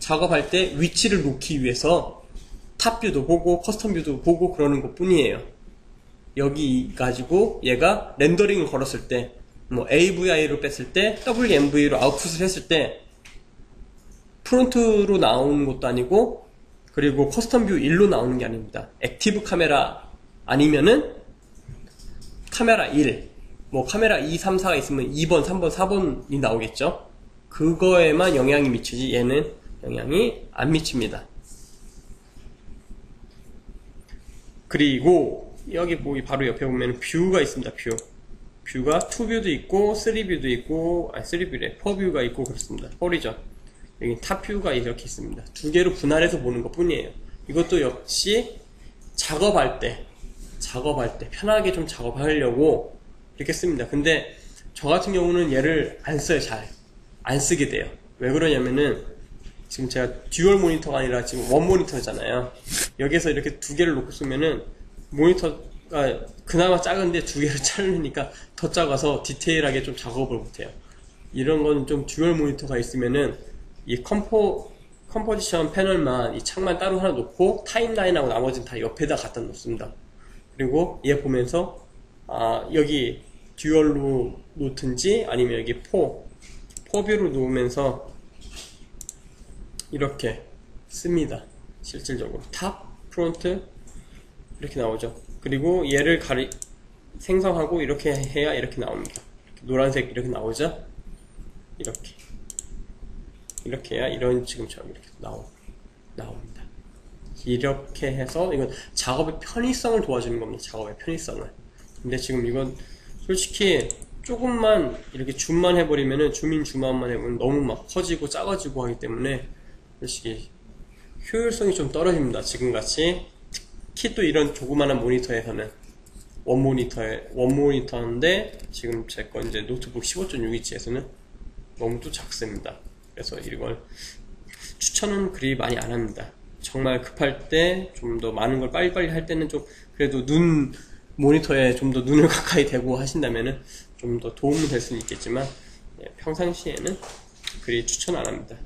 작업할 때 위치를 놓기 위해서 탑뷰도 보고 커스텀 뷰도 보고 그러는 것 뿐이에요. 여기 가지고 얘가 렌더링을 걸었을 때, 뭐 AVI로 뺐을 때, WMV로 아웃풋을 했을 때 프론트로 나오는 것도 아니고, 그리고 커스텀 뷰 1로 나오는 게 아닙니다. 액티브 카메라 아니면은 카메라 1, 뭐 카메라 2, 3, 4가 있으면 2번, 3번, 4번이 나오겠죠. 그거에만 영향이 미치지 얘는 영향이 안 미칩니다. 그리고 여기 바로 옆에 보면 뷰가 있습니다. 뷰가 2뷰도 있고 3뷰도 있고 3뷰래 4뷰가 있고 그렇습니다. 4이죠. 여기 탑뷰가 이렇게 있습니다. 두 개로 분할해서 보는 것 뿐이에요. 이것도 역시 작업할 때 편하게 좀 작업하려고 이렇게 씁니다. 근데 저 같은 경우는 얘를 안 써요. 잘 안 쓰게 돼요. 왜 그러냐면은 지금 제가 듀얼 모니터가 아니라 지금 원 모니터잖아요. 여기서 이렇게 두 개를 놓고 쓰면은 모니터가 그나마 작은데 두 개를 자르니까 더 작아서 디테일하게 좀 작업을 못해요. 이런 건 좀 듀얼 모니터가 있으면은 이 컴포지션 패널만 이 창만 따로 하나 놓고 타임라인하고 나머지는 다 옆에다 갖다 놓습니다. 그리고 얘 보면서 여기 듀얼로 놓든지 아니면 여기 4뷰로 놓으면서 이렇게 씁니다. 실질적으로 탑, 프론트 이렇게 나오죠. 그리고 얘를 생성하고 이렇게 해야 이렇게 나옵니다. 노란색 이렇게 나오죠. 이렇게 해야 이런 지금처럼 이렇게 나옵니다. 이렇게 해서 이건 작업의 편의성을 도와주는 겁니다. 작업의 편의성을. 근데 지금 이건 솔직히 조금만 이렇게 줌만 해버리면은 줌인줌아웃만 해보면 너무 막 커지고 작아지고 하기 때문에 솔직히 효율성이 좀 떨어집니다. 지금같이 특히 또 이런 조그마한 모니터에서는 원 모니터인데 지금 제 거 이제 노트북 15.6인치에서는 너무 또 작습니다. 그래서 이걸 추천은 그리 많이 안 합니다. 정말 급할 때 좀 더 많은 걸 빨리빨리 할 때는 좀 그래도 모니터에 좀 더 눈을 가까이 대고 하신다면은 좀 더 도움은 될 수는 있겠지만 평상시에는 그리 추천 안 합니다.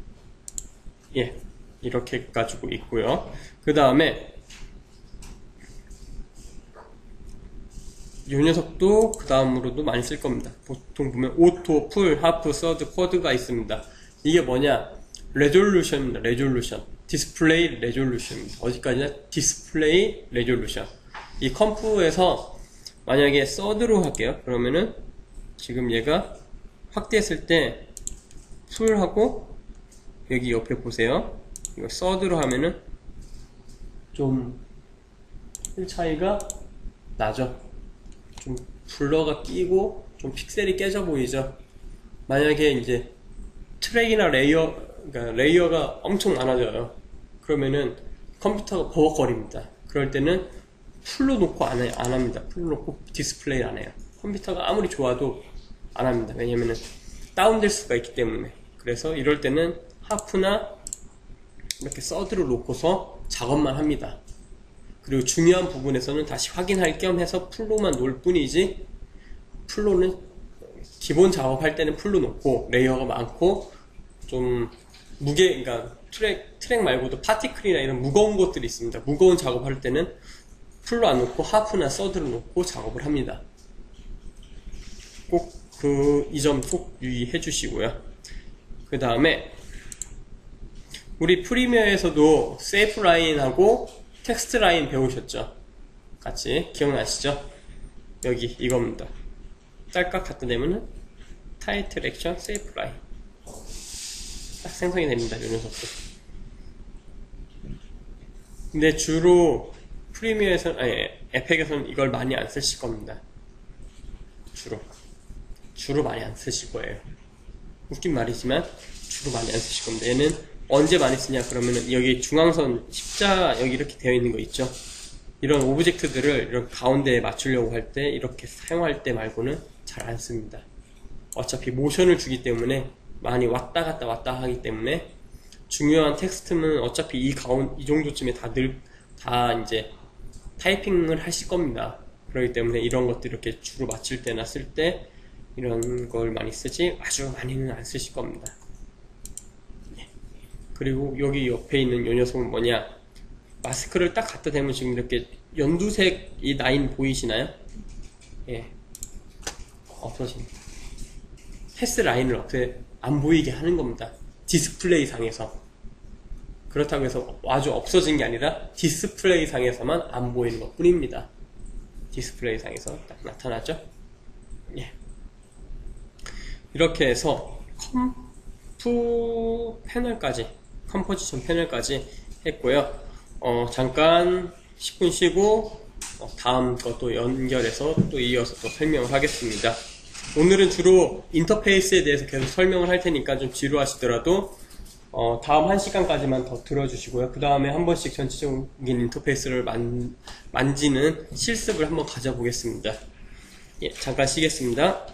이렇게 가지고 있고요. 그 다음에 이 녀석도 그 다음으로도 많이 쓸 겁니다. 보통 보면 오토, 풀, 하프, 서드, 쿼드가 있습니다. 이게 뭐냐? 레졸루션입니다. 레졸루션. 디스플레이 레졸루션입니다. 어디까지나 디스플레이 레졸루션. 이 컴프에서 만약에 서드로 할게요. 그러면은 지금 얘가 확대했을 때 풀하고 여기 옆에 보세요. 이거 서드로 하면은 좀 차이가 나죠. 좀 블러가 끼고 좀 픽셀이 깨져 보이죠. 만약에 이제 트랙이나 그러니까 레이어가 엄청 많아져요. 그러면은 컴퓨터가 버벅거립니다. 그럴 때는 풀로 놓고 안 합니다. 풀로 놓고 디스플레이 안 해요. 컴퓨터가 아무리 좋아도 안 합니다. 왜냐면은 다운될 수가 있기 때문에. 그래서 이럴 때는 하프나 이렇게 서드로 놓고서 작업만 합니다. 그리고 중요한 부분에서는 다시 확인할 겸 해서 풀로만 놓을 뿐이지, 풀로는 기본 작업할 때는 풀로 놓고 레이어가 많고 좀 그러니까 트랙 말고도 파티클이나 이런 무거운 것들이 있습니다. 무거운 작업할 때는 풀로 안 놓고 하프나 서드로 놓고 작업을 합니다. 꼭 이 점 꼭 유의해 주시고요. 그 다음에 우리 프리미어에서도 세이프 라인하고 텍스트 라인 배우셨죠? 같이 기억나시죠? 여기 이겁니다. 딸깍 갖다 대면은 타이틀 액션 세이프 라인 딱 생성이 됩니다. 이 녀석도. 근데 주로 프리미어에서는 에펙에서는 이걸 많이 안 쓰실 겁니다. 주로 많이 안 쓰실 거예요. 웃긴 말이지만 주로 많이 안 쓰실 겁니다. 얘는 언제 많이 쓰냐 그러면은 여기 중앙선 십자 여기 이렇게 되어 있는 거 있죠. 이런 오브젝트들을 이렇게 가운데에 맞추려고 할 때 이렇게 사용할 때 말고는 잘 안 씁니다. 어차피 모션을 주기 때문에 많이 왔다 갔다 하기 때문에 중요한 텍스트는 어차피 이 정도쯤에 다 이제 타이핑을 하실 겁니다. 그렇기 때문에 이런 것들 이렇게 주로 맞출 때나 쓸 때 이런 걸 많이 쓰지 아주 많이는 안 쓰실 겁니다. 그리고 여기 옆에 있는 이 녀석은 뭐냐, 마스크를 딱 갖다 대면 지금 이렇게 연두색 이 라인 보이시나요? 없어집니다. 패스 라인을 어떻게 안 보이게 하는 겁니다. 디스플레이 상에서. 그렇다고 해서 아주 없어진 게 아니라 디스플레이 상에서만 안 보이는 것 뿐입니다. 디스플레이 상에서 딱 나타나죠? 이렇게 해서 컴포지션 패널까지 했고요. 잠깐 10분 쉬고 다음 것도 연결해서 또 이어서 또 설명을 하겠습니다. 오늘은 주로 인터페이스에 대해서 계속 설명을 할 테니까 좀 지루하시더라도 다음 1시간까지만 더 들어주시고요. 그 다음에 한 번씩 전체적인 인터페이스를 만지는 실습을 한번 가져보겠습니다. 예, 잠깐 쉬겠습니다.